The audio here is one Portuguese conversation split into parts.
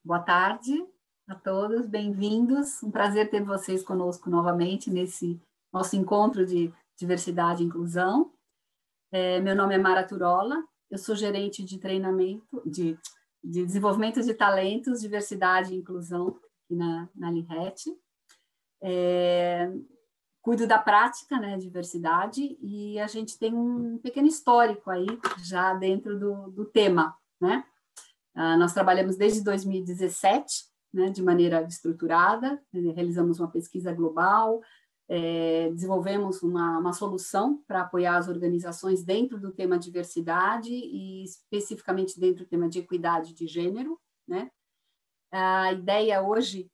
Boa tarde a todos, bem-vindos. Um prazer ter vocês conosco novamente nesse nosso encontro de diversidade e inclusão. Meu nome é Mara Turola, eu sou gerente de treinamento, de desenvolvimento de talentos, diversidade e inclusão aqui na Linhat. Cuido da prática, né, diversidade, e a gente tem um pequeno histórico aí já dentro do tema, né? Nós trabalhamos desde 2017, né, de maneira estruturada, realizamos uma pesquisa global, desenvolvemos uma solução para apoiar as organizações dentro do tema diversidade e especificamente dentro do tema de equidade de gênero, né? A ideia hoje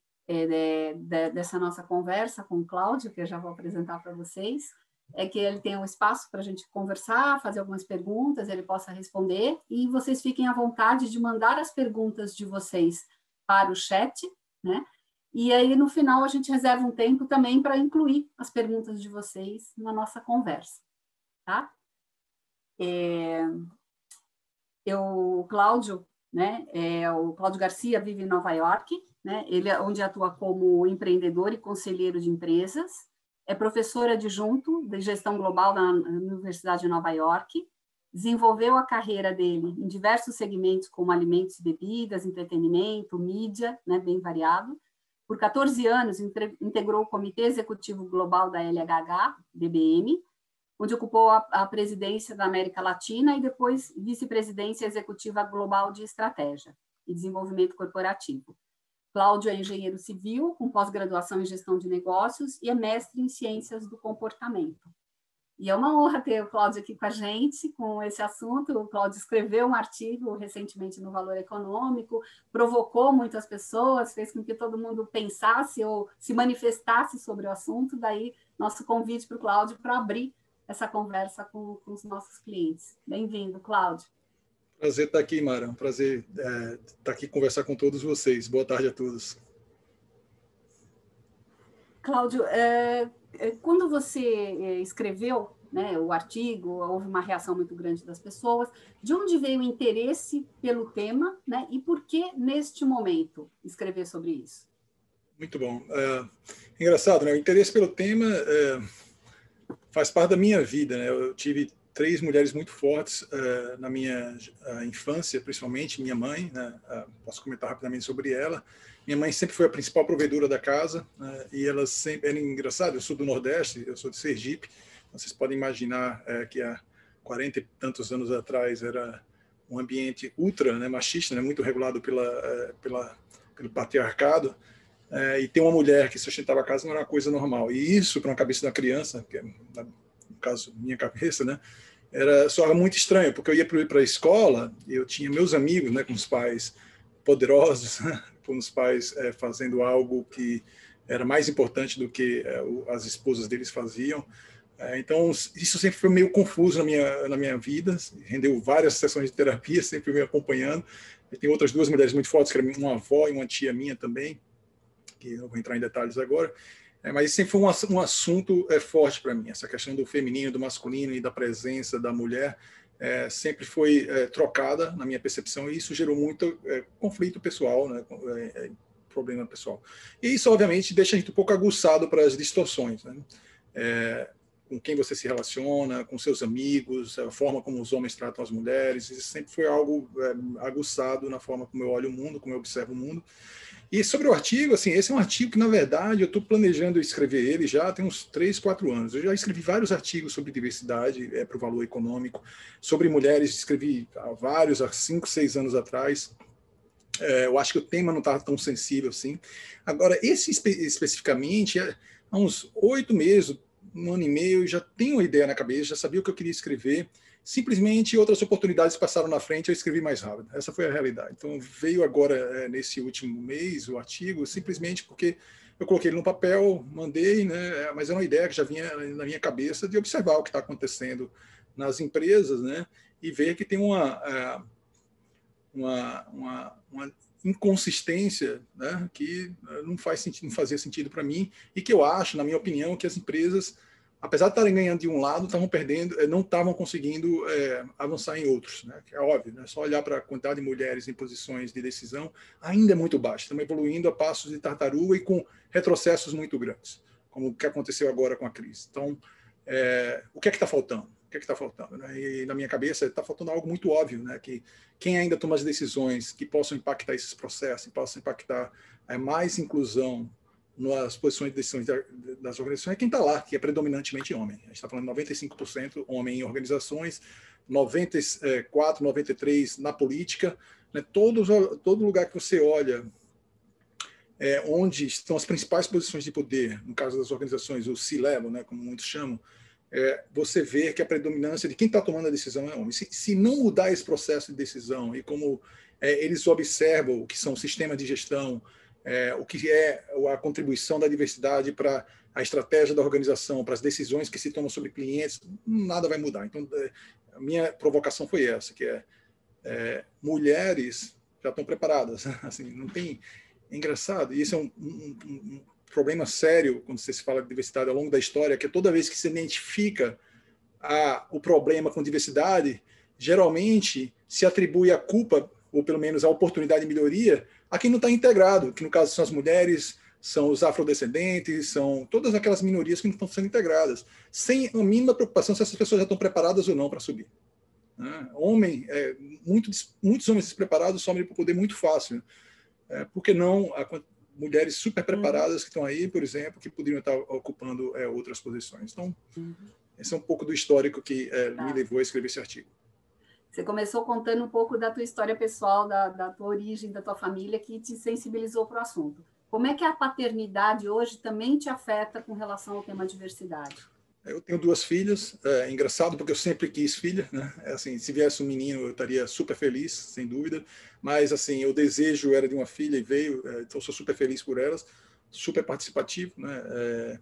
dessa nossa conversa com o Cláudio, que eu já vou apresentar para vocês, é que ele tenha um espaço para a gente conversar, fazer algumas perguntas, ele possa responder, e vocês fiquem à vontade de mandar as perguntas de vocês para o chat, né? E aí, no final, a gente reserva um tempo também para incluir as perguntas de vocês na nossa conversa, tá? O Cláudio, né? O Cláudio Garcia vive em Nova York, né? Ele é onde atua como empreendedor e conselheiro de empresas, é professor adjunto de gestão global na Universidade de Nova York, desenvolveu a carreira dele em diversos segmentos como alimentos e bebidas, entretenimento, mídia, né, bem variado. Por 14 anos, integrou o Comitê Executivo Global da LHH-DBM, onde ocupou a presidência da América Latina e depois vice-presidência executiva global de estratégia e desenvolvimento corporativo. Cláudio é engenheiro civil, com pós-graduação em gestão de negócios e é mestre em ciências do comportamento. E é uma honra ter o Cláudio aqui com a gente, com esse assunto. O Cláudio escreveu um artigo recentemente no Valor Econômico, provocou muitas pessoas, fez com que todo mundo pensasse ou se manifestasse sobre o assunto. Daí, nosso convite para o Cláudio para abrir essa conversa com os nossos clientes. Bem-vindo, Cláudio. Prazer estar aqui, Mara. Um prazer estar aqui conversar com todos vocês. Boa tarde a todos. Cláudio, quando você escreveu, né, o artigo, houve uma reação muito grande das pessoas. De onde veio o interesse pelo tema, né, e por que, neste momento, escrever sobre isso? Muito bom. Engraçado, né? O interesse pelo tema faz parte da minha vida, né? Eu tive 3 mulheres muito fortes na minha infância, principalmente minha mãe, né? Posso comentar rapidamente sobre ela. Minha mãe sempre foi a principal provedora da casa, né? E ela sempre era engraçado. Eu sou do Nordeste, eu sou de Sergipe. Vocês podem imaginar que há 40 e tantos anos atrás era um ambiente ultra, né, machista, né, muito regulado pelo patriarcado. E ter uma mulher que sustentava a casa não era uma coisa normal. E isso, para uma cabeça da criança, que é, no caso, minha cabeça, né, soava muito estranho, porque eu ia para a escola e eu tinha meus amigos, né, com os pais poderosos, com os pais fazendo algo que era mais importante do que as esposas deles faziam. Então, isso sempre foi meio confuso na minha vida, rendeu várias sessões de terapia, sempre me acompanhando. Eu tenho outras 2 mulheres muito fortes, que eram uma avó e uma tia minha também, que eu vou entrar em detalhes agora, mas isso sempre foi um assunto forte para mim, essa questão do feminino, do masculino e da presença da mulher sempre foi trocada na minha percepção, e isso gerou muito conflito pessoal, né, problema pessoal. E isso, obviamente, deixa a gente um pouco aguçado para as distorções, né? Com quem você se relaciona, com seus amigos, a forma como os homens tratam as mulheres, isso sempre foi algo aguçado na forma como eu olho o mundo, como eu observo o mundo. E sobre o artigo, assim, esse é um artigo que, na verdade, eu estou planejando escrever ele já tem uns 3, 4 anos. Eu já escrevi vários artigos sobre diversidade para o Valor Econômico, sobre mulheres, escrevi vários há 5, 6 anos atrás. Eu acho que o tema não estava tão sensível assim. Agora, esse especificamente, há uns 8 meses, 1 ano e meio, eu já tenho uma ideia na cabeça, já sabia o que eu queria escrever. Simplesmente outras oportunidades passaram na frente, eu escrevi mais rápido. Essa foi a realidade. Então, veio agora, nesse último mês, o artigo, simplesmente porque eu coloquei ele no papel, mandei, né? Mas era uma ideia que já vinha na minha cabeça de observar o que está acontecendo nas empresas, né? E ver que tem uma inconsistência, né? Que não fazia sentido para mim, e que eu acho, na minha opinião, que as empresas apesar de estarem ganhando de um lado, estavam perdendo, não estavam conseguindo avançar em outros, né? É óbvio, né? Só olhar para a quantidade de mulheres em posições de decisão ainda é muito baixa. Estamos evoluindo a passos de tartaruga e com retrocessos muito grandes, como o que aconteceu agora com a crise. Então, o que é que está faltando? O que é que está faltando? Né? E na minha cabeça está faltando algo muito óbvio, né? Que quem ainda toma as decisões que possam impactar esses processos, que possam impactar mais inclusão nas posições de decisão das organizações é quem está lá, que é predominantemente homem. A gente está falando de 95% homem em organizações, 94, 93% na política. Né? Todo lugar que você olha onde estão as principais posições de poder, no caso das organizações, o C-level, né, como muitos chamam, você vê que a predominância de quem está tomando a decisão é homem. Se não mudar esse processo de decisão e como eles observam o que são sistemas de gestão, o que é a contribuição da diversidade para a estratégia da organização, para as decisões que se tomam sobre clientes, nada vai mudar. Então, a minha provocação foi essa, que mulheres já estão preparadas. Assim, não tem... É engraçado, e isso é um problema sério quando você se fala de diversidade ao longo da história, que toda vez que se identifica o problema com diversidade, geralmente se atribui a culpa, ou pelo menos a oportunidade de melhoria, a quem não está integrado, que no caso são as mulheres, são os afrodescendentes, são todas aquelas minorias que não estão sendo integradas, sem a mínima preocupação se essas pessoas já estão preparadas ou não para subir. Muitos homens despreparados sobem para o poder muito fácil. Por que não mulheres super preparadas que estão aí, por exemplo, que poderiam estar ocupando outras posições? Então, esse é um pouco do histórico que me levou a escrever esse artigo. Você começou contando um pouco da tua história pessoal, da tua origem, da tua família, que te sensibilizou para o assunto. Como é que a paternidade hoje também te afeta com relação ao tema diversidade? Eu tenho 2 filhas, engraçado porque eu sempre quis filha, né? Assim, se viesse um menino eu estaria super feliz, sem dúvida, mas assim, o desejo era de uma filha e veio, então sou super feliz por elas, super participativo, né?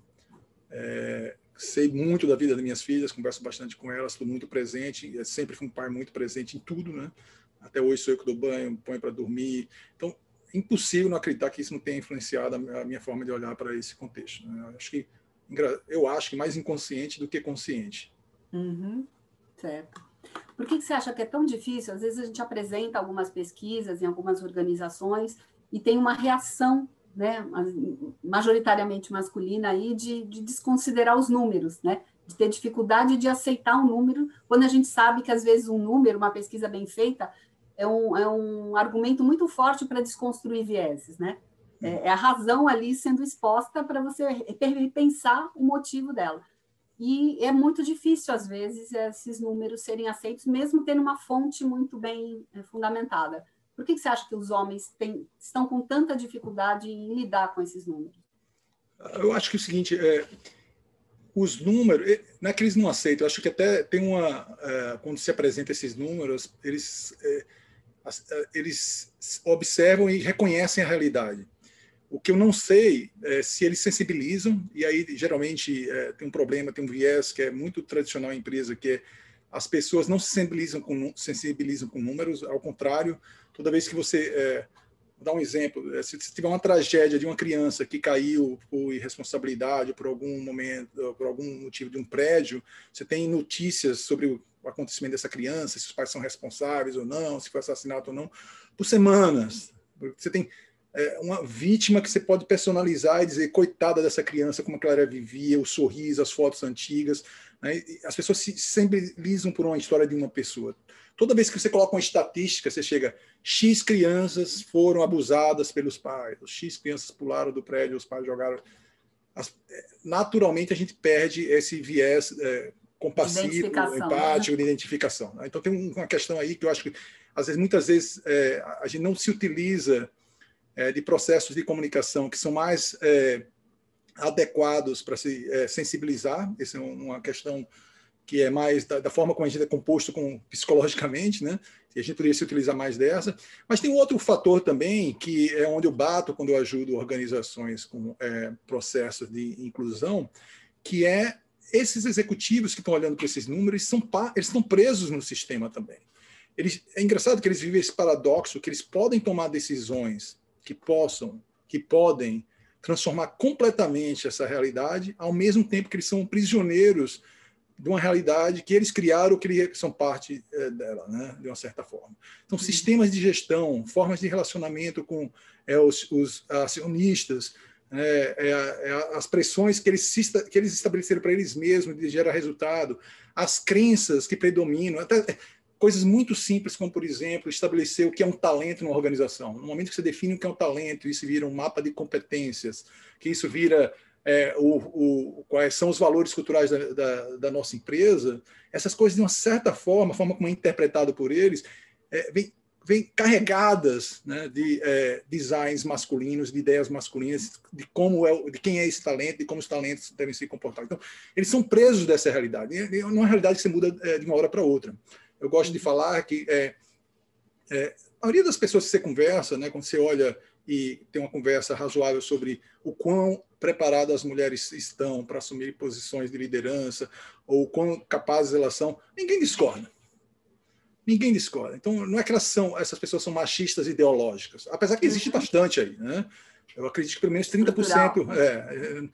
Sei muito da vida das minhas filhas, converso bastante com elas, estou muito presente, sempre fui um pai muito presente em tudo, né? Até hoje sou eu que dou banho, ponho para dormir, então impossível não acreditar que isso não tenha influenciado a minha forma de olhar para esse contexto, né? Eu acho que mais inconsciente do que consciente. Certo. Por que você acha que é tão difícil? Às vezes a gente apresenta algumas pesquisas em algumas organizações e tem uma reação, né, majoritariamente masculina aí de desconsiderar os números, né, de ter dificuldade de aceitar um número, quando a gente sabe que às vezes um número, uma pesquisa bem feita, é um argumento muito forte para desconstruir vieses, né? É a razão ali sendo exposta para você repensar o motivo dela. E é muito difícil, às vezes, esses números serem aceitos, mesmo tendo uma fonte muito bem fundamentada. Por que você acha que os homens estão com tanta dificuldade em lidar com esses números? Eu acho que é o seguinte, os números, não é que eles não aceitam, eu acho que até tem quando se apresenta esses números, eles observam e reconhecem a realidade. O que eu não sei é se eles sensibilizam, e aí geralmente tem um problema, tem um viés que é muito tradicional em empresa, que é as pessoas não se sensibilizam com números, ao contrário, toda vez que você... Vou dar um exemplo, se tiver uma tragédia de uma criança que caiu por irresponsabilidade, por algum momento, por algum motivo de um prédio, você tem notícias sobre o acontecimento dessa criança, se os pais são responsáveis ou não, se foi assassinato ou não, por semanas. Você tem uma vítima que você pode personalizar e dizer, coitada dessa criança, como ela vivia, o sorriso, as fotos antigas, né? As pessoas se sensibilizam por uma história de uma pessoa. Toda vez que você coloca uma estatística, você chega, X crianças foram abusadas pelos pais, X crianças pularam do prédio, os pais jogaram. Naturalmente, a gente perde esse viés compassivo, empático, de identificação. Então, tem uma questão aí que eu acho que, muitas vezes, a gente não se utiliza de processos de comunicação que são mais adequados para se sensibilizar. Essa é uma questão que é mais da forma como a gente é composto psicologicamente, né? E a gente poderia se utilizar mais dessa. Mas tem um outro fator também, que é onde eu bato quando eu ajudo organizações com processos de inclusão, que é esses executivos que estão olhando para esses números, eles estão presos no sistema também. É engraçado que eles vivem esse paradoxo, que eles podem tomar decisões que podem transformar completamente essa realidade, ao mesmo tempo que eles são prisioneiros de uma realidade que eles criaram, que são parte dela, né, de uma certa forma. Então, sistemas de gestão, formas de relacionamento com os acionistas, as pressões que eles estabeleceram para eles mesmos de gerar resultado, as crenças que predominam, até coisas muito simples, como, por exemplo, estabelecer o que é um talento numa organização. No momento que você define o que é um talento, isso vira um mapa de competências, que isso vira quais são os valores culturais da nossa empresa, essas coisas, de uma certa forma, a forma como é interpretado por eles, vem carregadas, né, de designs masculinos, de ideias masculinas, de quem é esse talento, de como os talentos devem se comportar. Então, eles são presos dessa realidade. Não é uma realidade que você muda de uma hora para outra. Eu gosto de falar que a maioria das pessoas que você conversa, né, quando você olha e tem uma conversa razoável sobre o quão preparadas as mulheres estão para assumir posições de liderança, ou quão capazes elas são, ninguém discorda. Ninguém discorda. Então, não é que essas pessoas são machistas ideológicas, apesar que existe bastante aí, né? Eu acredito que pelo menos 30%,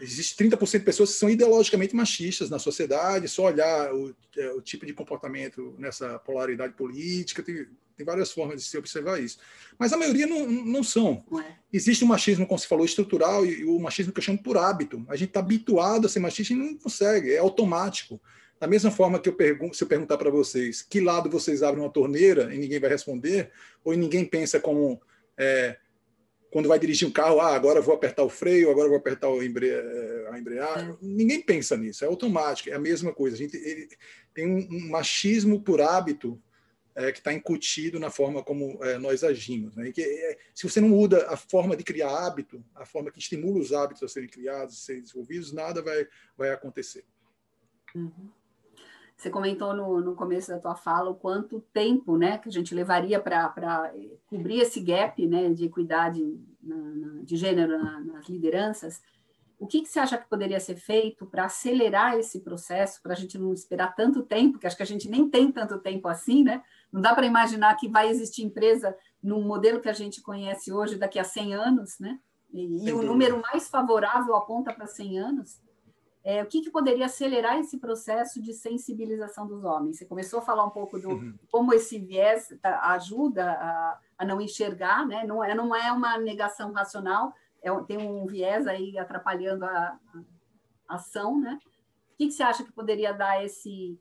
existe 30% de pessoas que são ideologicamente machistas na sociedade, só olhar o tipo de comportamento nessa polaridade política, tem várias formas de se observar isso. Mas a maioria não são. Existe o machismo, como você falou, estrutural, e o machismo que eu chamo por hábito. A gente está habituado a ser machista e não consegue, é automático. Da mesma forma que se eu perguntar para vocês que lado vocês abrem uma torneira e ninguém vai responder, ou ninguém pensa como quando vai dirigir um carro, agora vou apertar o freio, agora vou apertar a embreagem. Ninguém pensa nisso, é automático, é a mesma coisa. Ele tem um machismo por hábito que está incutido na forma como nós agimos, né? Se você não muda a forma de criar hábito, a forma que estimula os hábitos a serem criados, a serem desenvolvidos, nada vai acontecer. Uhum. Você comentou no começo da tua fala o quanto tempo, né, que a gente levaria para cobrir esse gap, né, de equidade de gênero nas lideranças. O que você acha que poderia ser feito para acelerar esse processo, para a gente não esperar tanto tempo, que acho que a gente nem tem tanto tempo assim, né? Não dá para imaginar que vai existir empresa no modelo que a gente conhece hoje daqui a 100 anos, né? E o número mais favorável aponta para 100 anos. O que poderia acelerar esse processo de sensibilização dos homens? Você começou a falar um pouco do como esse viés ajuda a não enxergar, né? Não é uma negação racional, tem um viés aí atrapalhando a ação, né? O que você acha que poderia dar esse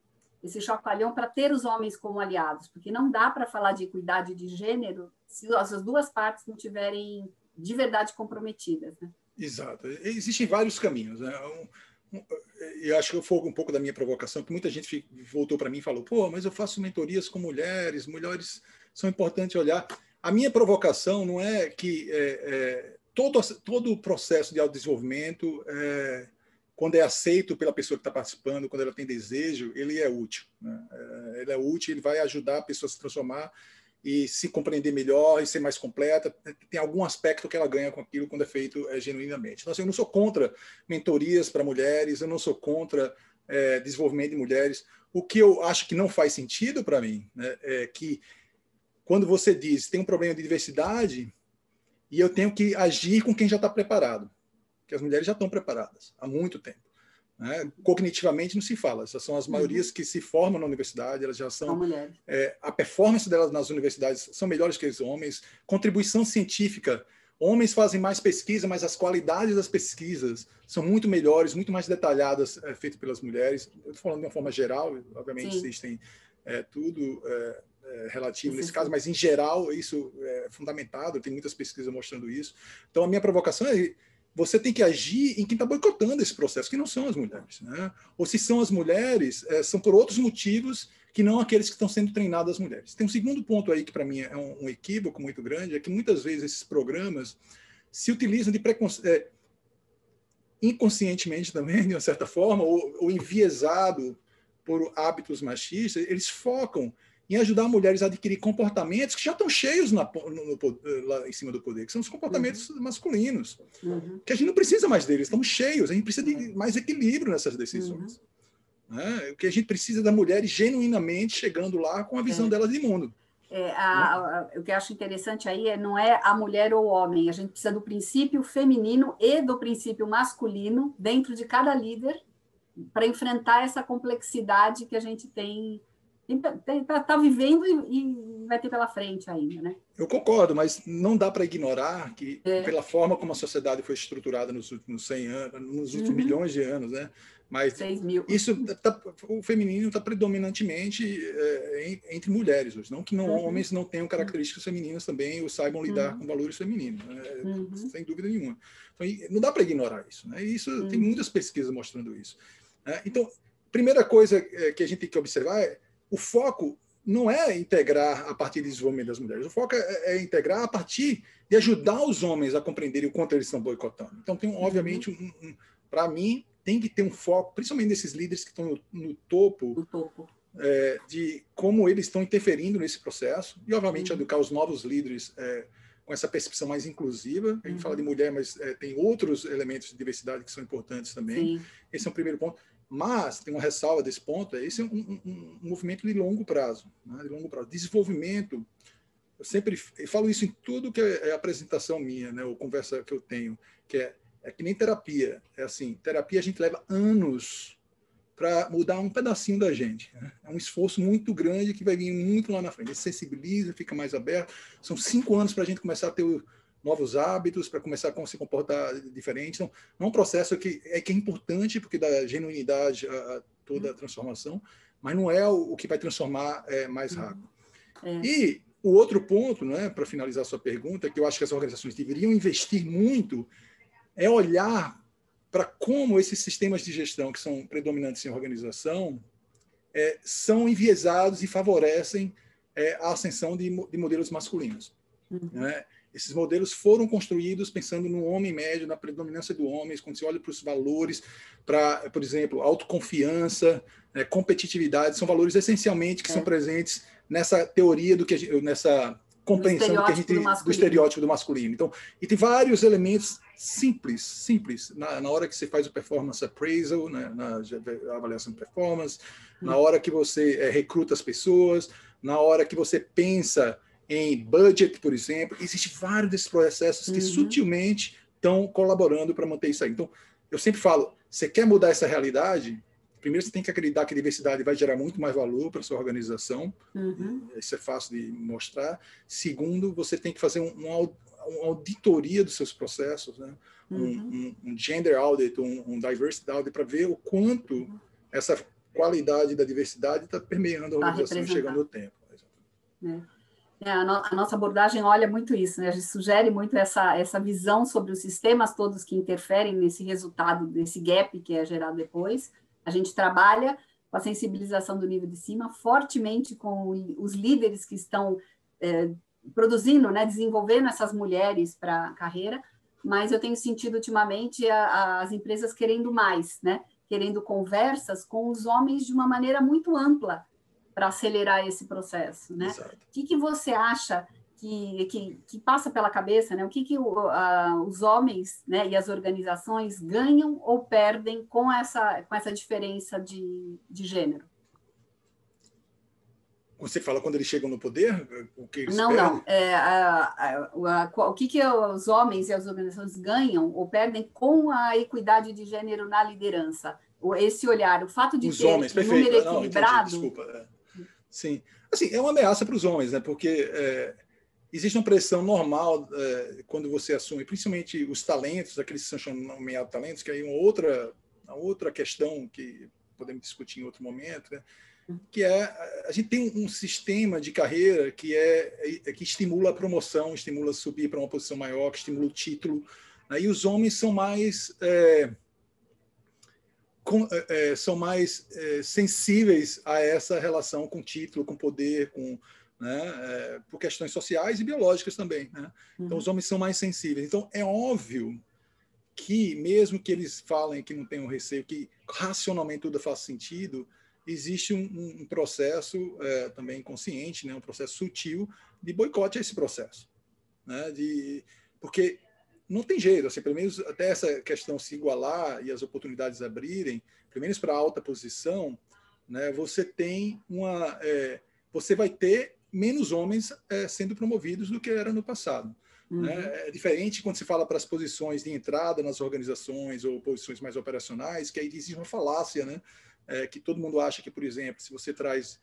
chacoalhão para ter os homens como aliados? Porque não dá para falar de equidade de gênero se as duas partes não estiverem de verdade comprometidas, né? Exato. Existem vários caminhos, né? Eu acho que foi um pouco da minha provocação, que muita gente voltou para mim e falou, mas eu faço mentorias com mulheres são importantes olhar. A minha provocação não é que todo o processo de autodesenvolvimento, quando é aceito pela pessoa que está participando, quando ela tem desejo, ele é útil, né? Ele é útil, ele vai ajudar a pessoa a se transformar e se compreender melhor e ser mais completa. Tem algum aspecto que ela ganha com aquilo quando é feito genuinamente. Então, assim, eu não sou contra mentorias para mulheres, eu não sou contra desenvolvimento de mulheres. O que eu acho que não faz sentido para mim, né, é que quando você diz tem um problema de diversidade e eu tenho que agir com quem já está preparado, porque as mulheres já estão preparadas há muito tempo. Né? Cognitivamente não se fala, essas são as maiorias que se formam na universidade, elas já são a performance delas nas universidades são melhores que os homens, contribuição científica, homens fazem mais pesquisa, mas as qualidades das pesquisas são muito melhores, muito mais detalhadas feitas pelas mulheres. Eu estou falando de uma forma geral, obviamente existem tudo relativo nesse caso, mas em geral isso é fundamentado, tem muitas pesquisas mostrando isso. Então a minha provocação é você tem que agir em quem está boicotando esse processo, que não são as mulheres, né? Ou se são as mulheres, são por outros motivos que não aqueles que estão sendo treinados as mulheres. Tem um segundo ponto aí que para mim é um equívoco muito grande, é que muitas vezes esses programas se utilizam de inconscientemente também, de uma certa forma, ou enviesado por hábitos machistas, eles focam em ajudar mulheres a adquirir comportamentos que já estão cheios lá em cima do poder, que são os comportamentos masculinos, que a gente não precisa mais deles, estamos cheios, a gente precisa de mais equilíbrio nessas decisões. Né? O que a gente precisa da mulher genuinamente chegando lá com a visão delas de mundo. O que eu acho interessante aí não é a mulher ou o homem, a gente precisa do princípio feminino e do princípio masculino dentro de cada líder para enfrentar essa complexidade que a gente está vivendo e vai ter pela frente ainda, né? Eu concordo, mas não dá para ignorar que, pela forma como a sociedade foi estruturada nos últimos 100 anos, nos últimos milhões de anos, né? Mas 6 mil. O feminino está predominantemente entre mulheres hoje. Não que homens não tenham características femininas também ou saibam lidar com valores femininos, né? Sem dúvida nenhuma. Então, não dá para ignorar isso, né? E isso tem muitas pesquisas mostrando isso. Então, primeira coisa que a gente tem que observar é o foco não é integrar a partir do desenvolvimento das mulheres. O foco é integrar a partir de ajudar os homens a compreenderem o quanto eles estão boicotando. Então, tem, obviamente, para mim, tem que ter um foco, principalmente nesses líderes que estão no topo, de como eles estão interferindo nesse processo e, obviamente, educar os novos líderes com essa percepção mais inclusiva. A gente fala de mulher, mas tem outros elementos de diversidade que são importantes também. Sim. Esse é o primeiro ponto. Mas tem uma ressalva desse ponto, esse é um movimento de longo prazo, né? De longo prazo. Desenvolvimento, eu sempre falo isso em tudo que é apresentação minha, né? Ou conversa que eu tenho, que é que nem terapia. É assim, terapia a gente leva anos para mudar um pedacinho da gente, né? É um esforço muito grande que vai vir muito lá na frente. Ele sensibiliza, fica mais aberto. São 5 anos para a gente começar a ter novos hábitos, para começar a se comportar diferente. Então, não é um processo que é importante, porque dá genuinidade a toda a transformação, mas não é o que vai transformar mais rápido. E o outro ponto, né, para finalizar a sua pergunta, que eu acho que as organizações deveriam investir muito, é olhar para como esses sistemas de gestão que são predominantes em organização são enviesados e favorecem a ascensão de modelos masculinos. Né? Esses modelos foram construídos pensando no homem médio, na predominância do homem, quando você olha para os valores, para, por exemplo, autoconfiança, competitividade, são valores essencialmente que são presentes nessa teoria nessa compreensão do estereótipo do masculino. Então, e tem vários elementos simples. Na hora que você faz o performance appraisal, né, na avaliação de performance, na hora que você recruta as pessoas, na hora que você pensa em budget, por exemplo, existem vários desses processos que sutilmente estão colaborando para manter isso aí. Então, eu sempre falo, você quer mudar essa realidade, primeiro você tem que acreditar que a diversidade vai gerar muito mais valor para a sua organização, isso é fácil de mostrar. Segundo, você tem que fazer uma auditoria dos seus processos, né? Um gender audit, um diversity audit, para ver o quanto essa qualidade da diversidade está permeando a organização e chegando ao tempo. A nossa abordagem olha muito isso, né? A gente sugere muito essa visão sobre os sistemas todos que interferem nesse resultado, desse gap que é gerado depois. A gente trabalha com a sensibilização do nível de cima, fortemente com os líderes que estão produzindo, né, desenvolvendo essas mulheres para a carreira, mas eu tenho sentido ultimamente as empresas querendo mais, né? Querendo conversas com os homens de uma maneira muito ampla, para acelerar esse processo, né? Exato. O que você acha que passa pela cabeça, né? O que os homens, né, e as organizações ganham ou perdem com essa diferença de gênero? Você fala quando eles chegam no poder? O que eles perdem? O que os homens e as organizações ganham ou perdem com a equidade de gênero na liderança? Esse olhar, o fato de ter homens, um número equilibrado... Entendi, desculpa. Sim, assim, é uma ameaça para os homens, né? Porque existe uma pressão normal quando você assume, principalmente os talentos, aqueles que são nomeados talentos, que aí uma outra questão que podemos discutir em outro momento, né? Que a gente tem um sistema de carreira que estimula a promoção, estimula subir para uma posição maior, que estimula o título, né? E os homens são mais sensíveis a essa relação com título, com poder, né, por questões sociais e biológicas também, né? Então, os homens são mais sensíveis. Então, é óbvio que, mesmo que eles falem que não tenham receio, que racionalmente tudo faz sentido, existe um processo também consciente, né, um processo sutil de boicote a esse processo, né, porque não tem jeito, assim, pelo menos até essa questão se igualar e as oportunidades abrirem, pelo menos para a alta posição, né, você vai ter menos homens sendo promovidos do que era no passado. Né? É diferente quando se fala para as posições de entrada nas organizações ou posições mais operacionais, que aí existe uma falácia, né? Que todo mundo acha que, por exemplo, se você traz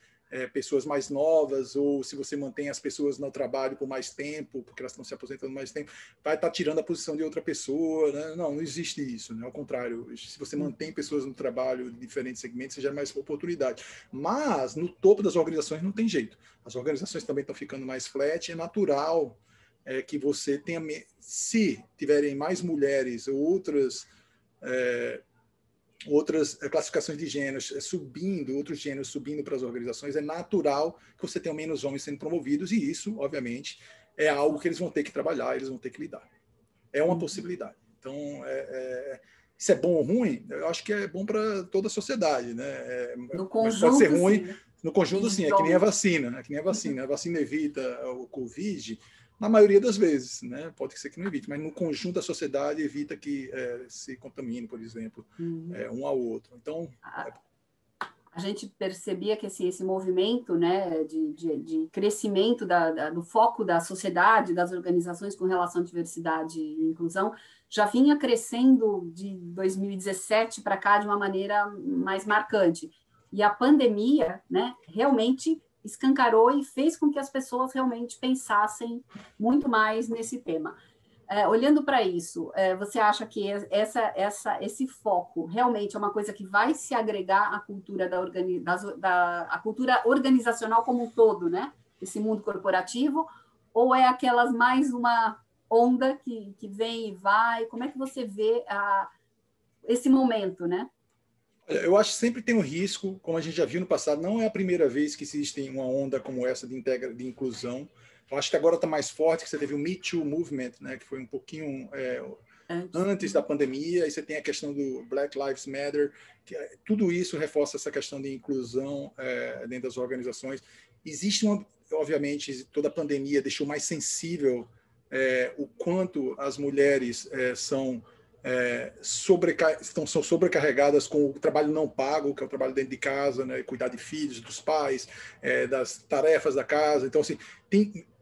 pessoas mais novas ou se você mantém as pessoas no trabalho por mais tempo, porque elas estão se aposentando mais tempo, vai estar tirando a posição de outra pessoa. Né? Não existe isso. Né? Ao contrário, se você mantém pessoas no trabalho de diferentes segmentos, você gera mais oportunidade. Mas no topo das organizações não tem jeito. As organizações também estão ficando mais flat, é natural que você tenha, se tiverem mais mulheres ou outras classificações de gêneros outros gêneros subindo para as organizações, é natural que você tenha menos homens sendo promovidos, e isso, obviamente, é algo que eles vão ter que trabalhar, eles vão ter que lidar. É uma possibilidade. Então, isso é bom ou ruim? Eu acho que é bom para toda a sociedade, né? Mas pode ser ruim. Sim. No conjunto, sim, é que nem a vacina. A vacina evita o Covid, na maioria das vezes, né? Pode ser que não evite, mas no conjunto da sociedade evita que se contamine, por exemplo, um ao outro. Então, a gente percebia que esse movimento, né, de crescimento do foco da sociedade, das organizações com relação à diversidade e inclusão, já vinha crescendo de 2017 para cá de uma maneira mais marcante. E a pandemia, né, realmente escancarou e fez com que as pessoas realmente pensassem muito mais nesse tema. Olhando para isso, você acha que esse foco realmente é uma coisa que vai se agregar à cultura à cultura organizacional como um todo, né? Esse mundo corporativo, ou é aquelas mais uma onda que vem e vai? Como é que você vê esse momento, né? Eu acho que sempre tem um risco, como a gente já viu no passado, não é a primeira vez que existe uma onda como essa de inclusão. Eu acho que agora está mais forte, que você teve o Me Too Movement, né, que foi um pouquinho antes da pandemia, e você tem a questão do Black Lives Matter, que tudo isso reforça essa questão de inclusão dentro das organizações. Existe obviamente, toda a pandemia deixou mais sensível o quanto as mulheres são sobrecarregadas com o trabalho não pago, que é o trabalho dentro de casa, né, cuidar de filhos, dos pais, das tarefas da casa. Então, assim,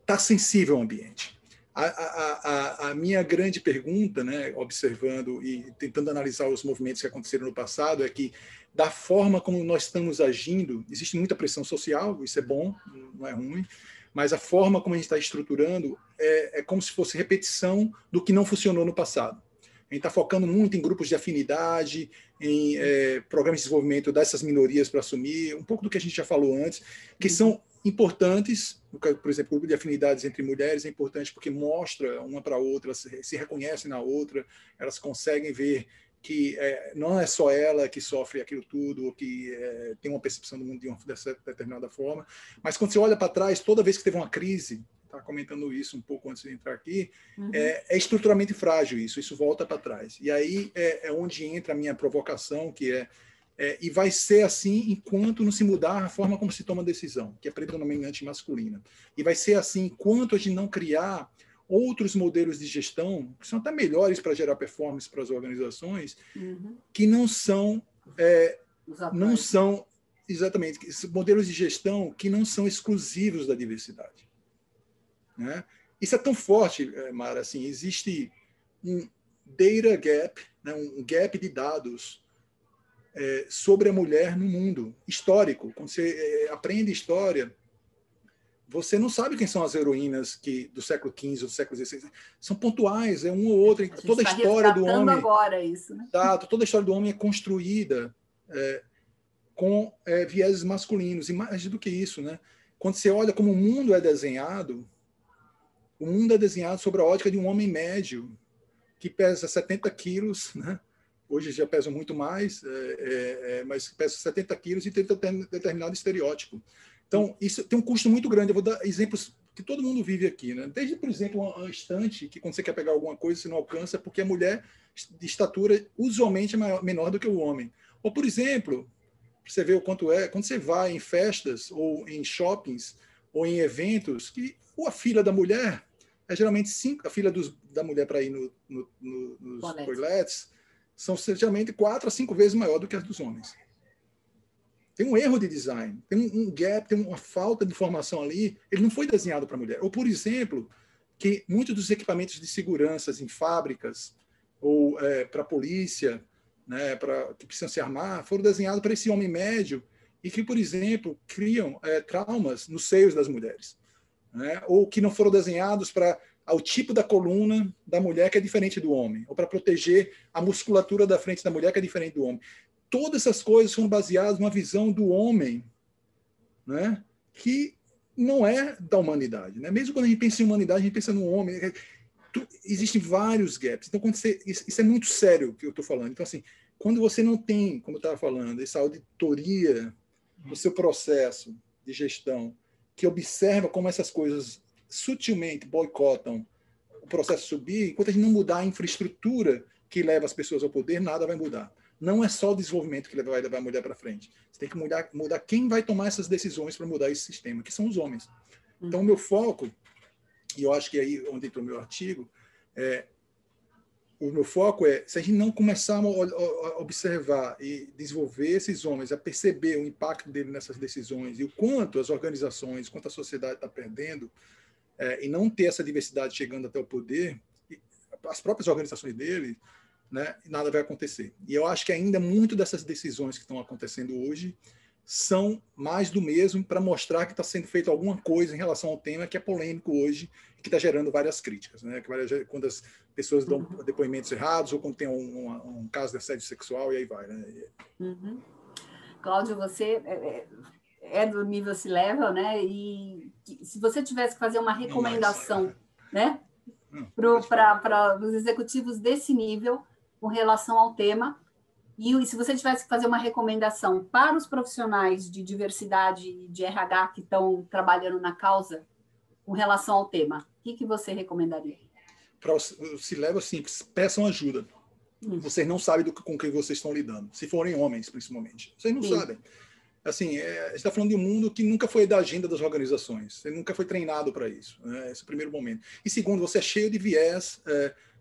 está sensível ao ambiente. A minha grande pergunta, né, observando e tentando analisar os movimentos que aconteceram no passado, é que, da forma como nós estamos agindo, existe muita pressão social, isso é bom, não é ruim, mas a forma como a gente está estruturando é como se fosse repetição do que não funcionou no passado. A gente está focando muito em grupos de afinidade, em programas de desenvolvimento dessas minorias para assumir, um pouco do que a gente já falou antes, que são importantes. Por exemplo, o grupo de afinidades entre mulheres é importante porque mostra uma para a outra, se reconhecem na outra, elas conseguem ver que não é só ela que sofre aquilo tudo, ou que tem uma percepção do mundo dessa determinada forma. Mas quando você olha para trás, toda vez que teve uma crise, estava comentando isso um pouco antes de entrar aqui, é estruturalmente frágil isso volta para trás. E aí é onde entra a minha provocação, que e vai ser assim enquanto não se mudar a forma como se toma decisão, que é predominante masculina. E vai ser assim enquanto a gente não criar outros modelos de gestão, que são até melhores para gerar performance para as organizações, que não são exatamente modelos de gestão que não são exclusivos da diversidade. Né? Isso é tão forte, Mara, assim, existe um data gap, né, um gap de dados sobre a mulher no mundo histórico. Quando você aprende história, você não sabe quem são as heroínas do século XV ou do século XVI. São pontuais, é um ou outro. Toda a história do homem. Agora isso, né? Toda a história do homem é construída com vieses masculinos. E mais do que isso, né? Quando você olha como o mundo é desenhado sobre a ótica de um homem médio que pesa 70 quilos, né? Hoje já pesam muito mais, mas pesa 70 quilos e tem determinado estereótipo. Então, isso tem um custo muito grande. Eu vou dar exemplos que todo mundo vive aqui. Né? Desde, por exemplo, uma estante, que quando você quer pegar alguma coisa, você não alcança, porque a mulher de estatura usualmente é menor do que o homem. Ou, por exemplo, você vê o quanto quando você vai em festas, ou em shoppings, ou em eventos, que a fila da mulher é geralmente a fila da mulher para ir nos toilettes são geralmente 4 a 5 vezes maior do que as dos homens. tem um erro de design, tem um gap, tem uma falta de informação ali, ele não foi desenhado para a mulher. Ou, por exemplo, que muitos dos equipamentos de segurança em fábricas ou para a polícia, né, que precisam se armar, foram desenhados para esse homem médio e que, por exemplo, criam traumas nos seios das mulheres, né, ou que não foram desenhados para o tipo da coluna da mulher, que é diferente do homem, ou para proteger a musculatura da frente da mulher, que é diferente do homem. Todas essas coisas são baseadas numa visão do homem, né, que não é da humanidade. Né? Mesmo quando a gente pensa em humanidade, a gente pensa no homem. Existem vários gaps. Então, isso é muito sério o que eu estou falando. Então, assim, quando você não tem, como eu estava falando, essa auditoria do seu processo de gestão, que observa como essas coisas sutilmente boicotam o processo subir, enquanto a gente não mudar a infraestrutura que leva as pessoas ao poder, nada vai mudar. Não é só o desenvolvimento que vai levar a mulher para frente. Você tem que mudar quem vai tomar essas decisões para mudar esse sistema, que são os homens. Então, o meu foco, e eu acho que é aí onde entra o meu artigo, o meu foco é, se a gente não começar a observar e desenvolver esses homens, a perceber o impacto dele nessas decisões e o quanto as organizações, quanto a sociedade está perdendo, e não ter essa diversidade chegando até o poder, as próprias organizações dele, né, nada vai acontecer. E eu acho que ainda muito dessas decisões que estão acontecendo hoje são mais do mesmo para mostrar que está sendo feito alguma coisa em relação ao tema que é polêmico hoje e que está gerando várias críticas. Né? Quando as pessoas dão depoimentos errados ou quando tem um caso de assédio sexual e aí vai. Né? Cláudio, você é do nível C-Level, né? E se você tivesse que fazer uma recomendação, né, para os executivos desse nível com relação ao tema, e se você tivesse que fazer uma recomendação para os profissionais de diversidade e de RH que estão trabalhando na causa com relação ao tema, o que você recomendaria? Para o C-Level, simples, peçam ajuda. Vocês não sabem com quem vocês estão lidando. Se forem homens, principalmente. Vocês não sabem. Assim, a gente está falando de um mundo que nunca foi da agenda das organizações. Você nunca foi treinado para isso. Né? Esse é o primeiro momento. E segundo, você é cheio de viés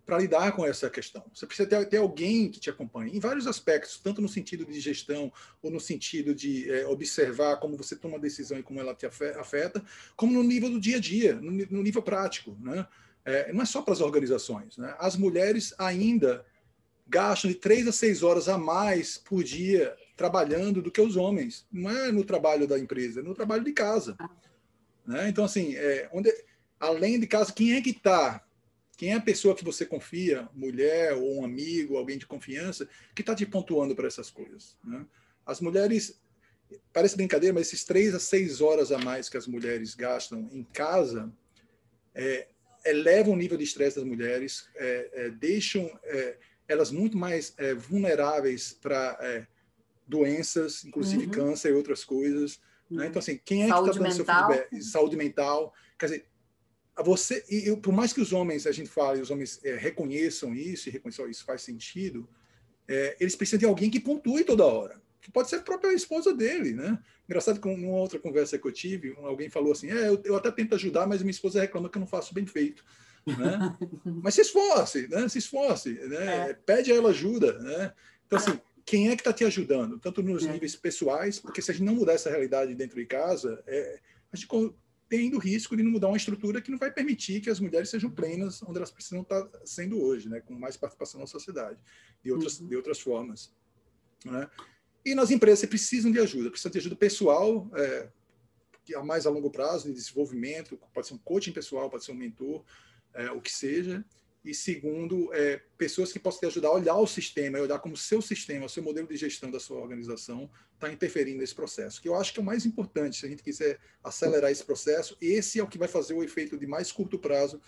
para lidar com essa questão. Você precisa ter alguém que te acompanhe em vários aspectos, tanto no sentido de gestão ou no sentido de observar como você toma a decisão e como ela te afeta, como no nível do dia a dia, no nível prático. Né? Não é só para as organizações. Né? As mulheres ainda gastam de 3 a 6 horas a mais por dia trabalhando do que os homens. Não é no trabalho da empresa, é no trabalho de casa. Né? Então, assim, além de casa, quem é que está? Quem é a pessoa que você confia, mulher ou um amigo, alguém de confiança, que está te pontuando para essas coisas? Né? As mulheres, parece brincadeira, mas esses 3 a 6 horas a mais que as mulheres gastam em casa elevam o nível de estresse das mulheres, deixam elas muito mais vulneráveis para doenças, inclusive câncer e outras coisas. Né? Então, assim, quem é que está dando seu feedback? Saúde mental. Quer dizer, por mais que os homens, a gente fale, os homens reconheçam isso, e reconheçam isso faz sentido, eles precisam de alguém que pontue toda hora. Que pode ser a própria esposa dele. Né? Engraçado que numa outra conversa que eu tive, alguém falou assim, eu até tento ajudar, mas minha esposa reclama que eu não faço bem feito. Né? Mas se esforce, né? Se esforce, né? Pede a ela ajuda. Né? Então, assim, quem é que está te ajudando? Tanto nos níveis pessoais, porque se a gente não mudar essa realidade dentro de casa, a gente tem o risco de não mudar uma estrutura que não vai permitir que as mulheres sejam plenas onde elas precisam estar sendo hoje, né? Com mais participação na sociedade, de outras formas. Né? E nas empresas, você precisam de ajuda pessoal, que a mais a longo prazo, de desenvolvimento, pode ser um coaching pessoal, pode ser um mentor, o que seja. E segundo, pessoas que possam te ajudar a olhar o sistema, olhar como o seu sistema, o seu modelo de gestão da sua organização está interferindo nesse processo, que eu acho que é o mais importante. Se a gente quiser acelerar esse processo, esse é o que vai fazer o efeito de mais curto prazo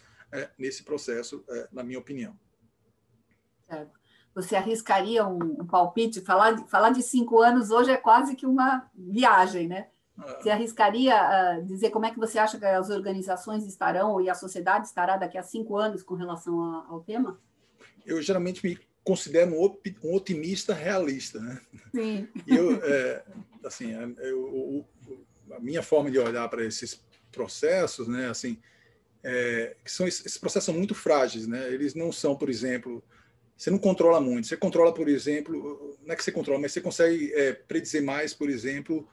nesse processo, na minha opinião. Certo. Você arriscaria um palpite? Falar de 5 anos hoje é quase que uma viagem, né? Você arriscaria dizer como é que você acha que as organizações estarão e a sociedade estará daqui a 5 anos com relação ao tema? Eu geralmente me considero um otimista realista, né? Sim. Assim, a minha forma de olhar para esses processos, né? Assim, esses processos são muito frágeis, né? Eles não são, por exemplo, você não controla muito. Você controla, por exemplo, não é que você controla, mas você consegue predizer mais, por exemplo,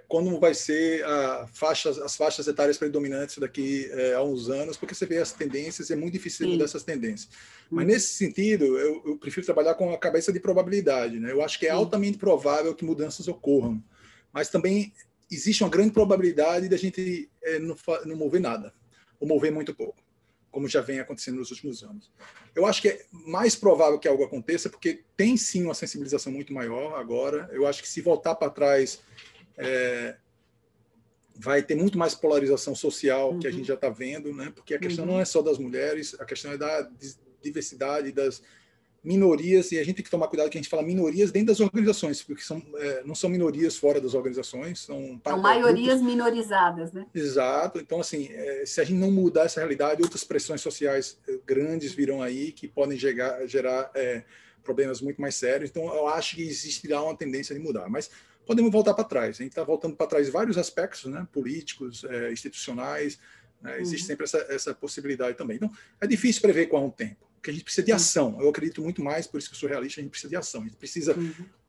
quando vai ser as faixas etárias predominantes daqui a uns anos, porque você vê as tendências e é muito difícil mudar essas tendências. Mas, nesse sentido, eu prefiro trabalhar com a cabeça de probabilidade, né? Eu acho que é altamente provável que mudanças ocorram, mas também existe uma grande probabilidade de a gente não mover nada, ou mover muito pouco, como já vem acontecendo nos últimos anos. Eu acho que é mais provável que algo aconteça, porque tem sim uma sensibilização muito maior agora. Eu acho que se voltar para trás, vai ter muito mais polarização social que a gente já está vendo, né? Porque a questão não é só das mulheres, a questão é da diversidade, das minorias, e a gente tem que tomar cuidado que a gente fala minorias dentro das organizações, porque não são minorias fora das organizações, são maiorias grupos minorizadas, né? Exato. Então, assim, se a gente não mudar essa realidade, outras pressões sociais grandes virão aí que podem gerar problemas muito mais sérios. Então, eu acho que existirá uma tendência de mudar. Mas podemos voltar para trás. A gente está voltando para trás em vários aspectos, né? Políticos, institucionais. Né? Existe sempre essa possibilidade também. Então, é difícil prever qual é um tempo, porque a gente precisa de ação. Eu acredito muito mais, por isso que eu sou realista, a gente precisa de ação. A gente precisa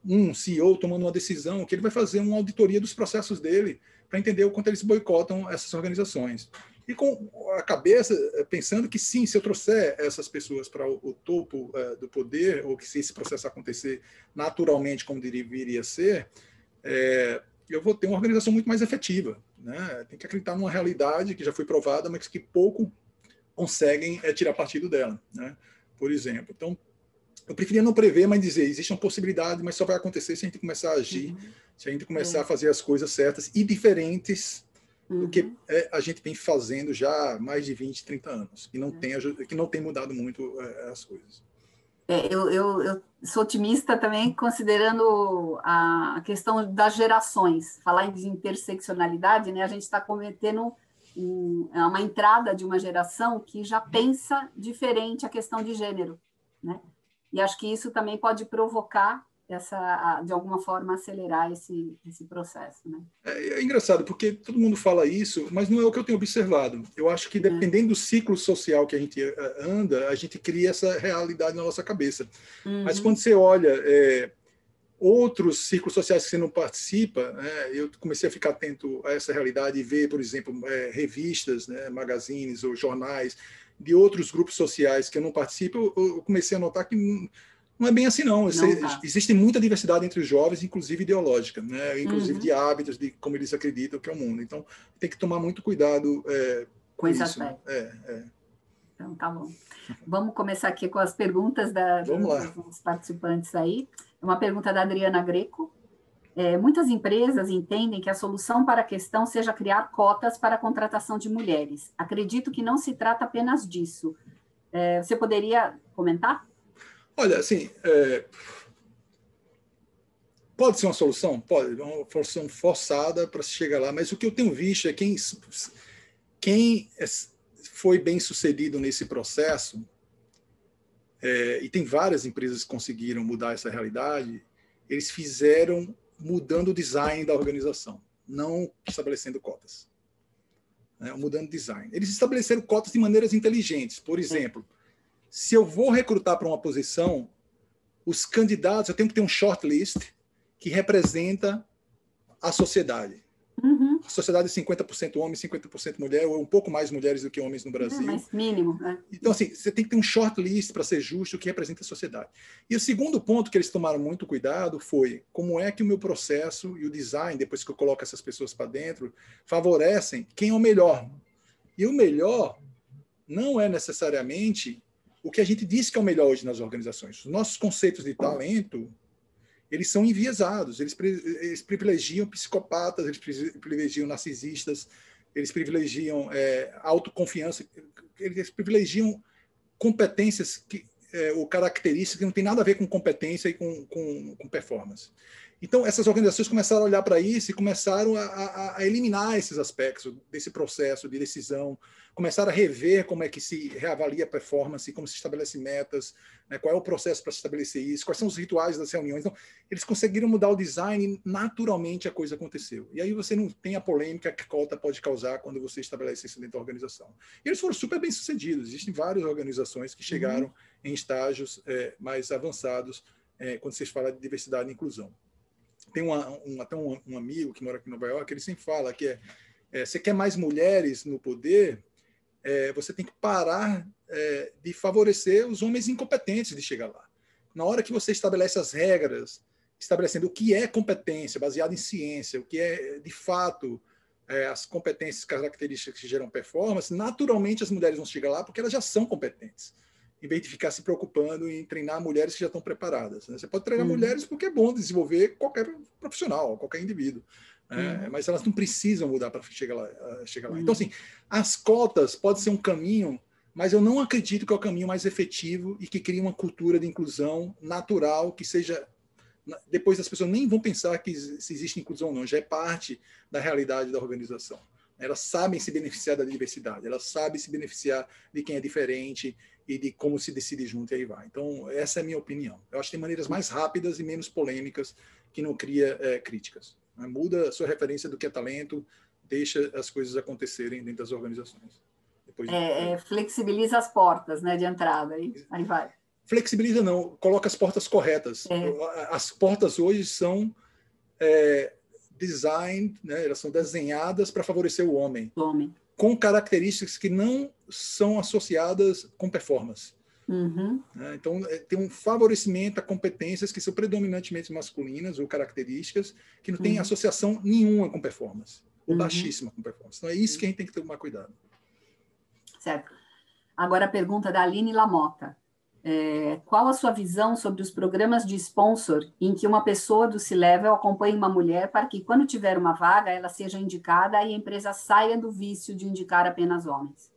um CEO tomando uma decisão que ele vai fazer uma auditoria dos processos dele para entender o quanto eles boicotam essas organizações. E com a cabeça pensando que sim, se eu trouxer essas pessoas para o topo do poder, ou que se esse processo acontecer naturalmente como deveria ser, eu vou ter uma organização muito mais efetiva. Né? Tem que acreditar numa realidade que já foi provada, mas que pouco conseguem tirar partido dela, né? Por exemplo. Então, eu preferia não prever, mas dizer, existe uma possibilidade, mas só vai acontecer se a gente começar a agir, se a gente começar a fazer as coisas certas e diferentes do que a gente vem fazendo já há mais de 20, 30 anos, que não tem mudado muito as coisas. Eu sou otimista também, considerando a questão das gerações. Falar em interseccionalidade, né? A gente está cometendo uma entrada de uma geração que já pensa diferente a questão de gênero, né? E acho que isso também pode provocar de alguma forma, acelerar esse processo, né? É engraçado, porque todo mundo fala isso, mas não é o que eu tenho observado. Eu acho que, dependendo do ciclo social que a gente anda, a gente cria essa realidade na nossa cabeça. Mas quando você olha outros ciclos sociais que você não participa, né, eu comecei a ficar atento a essa realidade e ver, por exemplo, revistas, né, magazines ou jornais de outros grupos sociais que eu não participo, eu comecei a notar que não é bem assim, não. Existe muita diversidade entre os jovens, inclusive ideológica, né, inclusive de hábitos, de como eles acreditam que é o mundo. Então, tem que tomar muito cuidado com esse isso. aspecto. Então, tá bom. Vamos começar aqui com as perguntas dos participantes aí. Uma pergunta da Adriana Greco. Muitas empresas entendem que a solução para a questão seja criar cotas para a contratação de mulheres. Acredito que não se trata apenas disso. Você poderia comentar? Olha, assim, pode ser uma solução? Pode, uma solução forçada para se chegar lá, mas o que eu tenho visto é quem foi bem sucedido nesse processo, e tem várias empresas que conseguiram mudar essa realidade, eles fizeram mudando o design da organização, não estabelecendo cotas. Mudando o design. Eles estabeleceram cotas de maneiras inteligentes. Por exemplo, se eu vou recrutar para uma posição, os candidatos, eu tenho que ter um shortlist que representa a sociedade. A sociedade é 50% homem, 50% mulher, ou um pouco mais mulheres do que homens no Brasil. Mas mínimo, né? Então, assim, você tem que ter um shortlist para ser justo que representa a sociedade. E o segundo ponto que eles tomaram muito cuidado foi como é que o meu processo e o design, depois que eu coloco essas pessoas para dentro, favorecem quem é o melhor. E o melhor não é necessariamente o que a gente diz que é o melhor hoje nas organizações. Os nossos conceitos de talento, eles são enviesados, eles privilegiam psicopatas, eles privilegiam narcisistas, eles privilegiam autoconfiança, eles privilegiam competências ou características que não tem nada a ver com competência e com performance. Então, essas organizações começaram a olhar para isso e começaram a eliminar esses aspectos desse processo de decisão, começaram a rever como é que se reavalia a performance, como se estabelece metas, né, qual é o processo para se estabelecer isso, quais são os rituais das reuniões. Então, eles conseguiram mudar o design e, naturalmente, a coisa aconteceu. E aí você não tem a polêmica que a cota pode causar quando você estabelece isso dentro da organização. E eles foram super bem-sucedidos. Existem várias organizações que chegaram em estágios mais avançados quando se fala de diversidade e inclusão. Tem até um amigo que mora aqui em Nova York, ele sempre fala que você quer mais mulheres no poder, você tem que parar de favorecer os homens incompetentes de chegar lá. Na hora que você estabelece as regras, estabelecendo o que é competência, baseado em ciência, o que é, de fato, as competências, características que geram performance, naturalmente as mulheres vão chegar lá porque elas já são competentes, em vez de ficar se preocupando em treinar mulheres que já estão preparadas. Né? Você pode treinar mulheres porque é bom desenvolver qualquer profissional, qualquer indivíduo. Mas elas não precisam mudar para chegar lá. Então, assim, as cotas podem ser um caminho, mas eu não acredito que é o caminho mais efetivo e que crie uma cultura de inclusão natural, que seja... Depois as pessoas nem vão pensar que se existe inclusão ou não, já é parte da realidade da organização. Elas sabem se beneficiar da diversidade, elas sabem se beneficiar de quem é diferente e de como se decide junto e aí vai. Então, essa é a minha opinião. Eu acho que tem maneiras mais rápidas e menos polêmicas que não cria críticas. Muda a sua referência do que é talento, deixa as coisas acontecerem dentro das organizações. Depois, flexibiliza as portas, né, de entrada, aí vai. Flexibiliza não, coloca as portas corretas. As portas hoje são design, né, elas são desenhadas para favorecer o homem, com características que não são associadas com performance. Então, tem um favorecimento a competências que são predominantemente masculinas ou características que não têm associação nenhuma com performance, ou baixíssima com performance. Então, é isso que a gente tem que tomar cuidado. Certo. Agora a pergunta da Aline Lamota. Qual a sua visão sobre os programas de sponsor em que uma pessoa do C-Level acompanha uma mulher para que, quando tiver uma vaga, ela seja indicada e a empresa saia do vício de indicar apenas homens?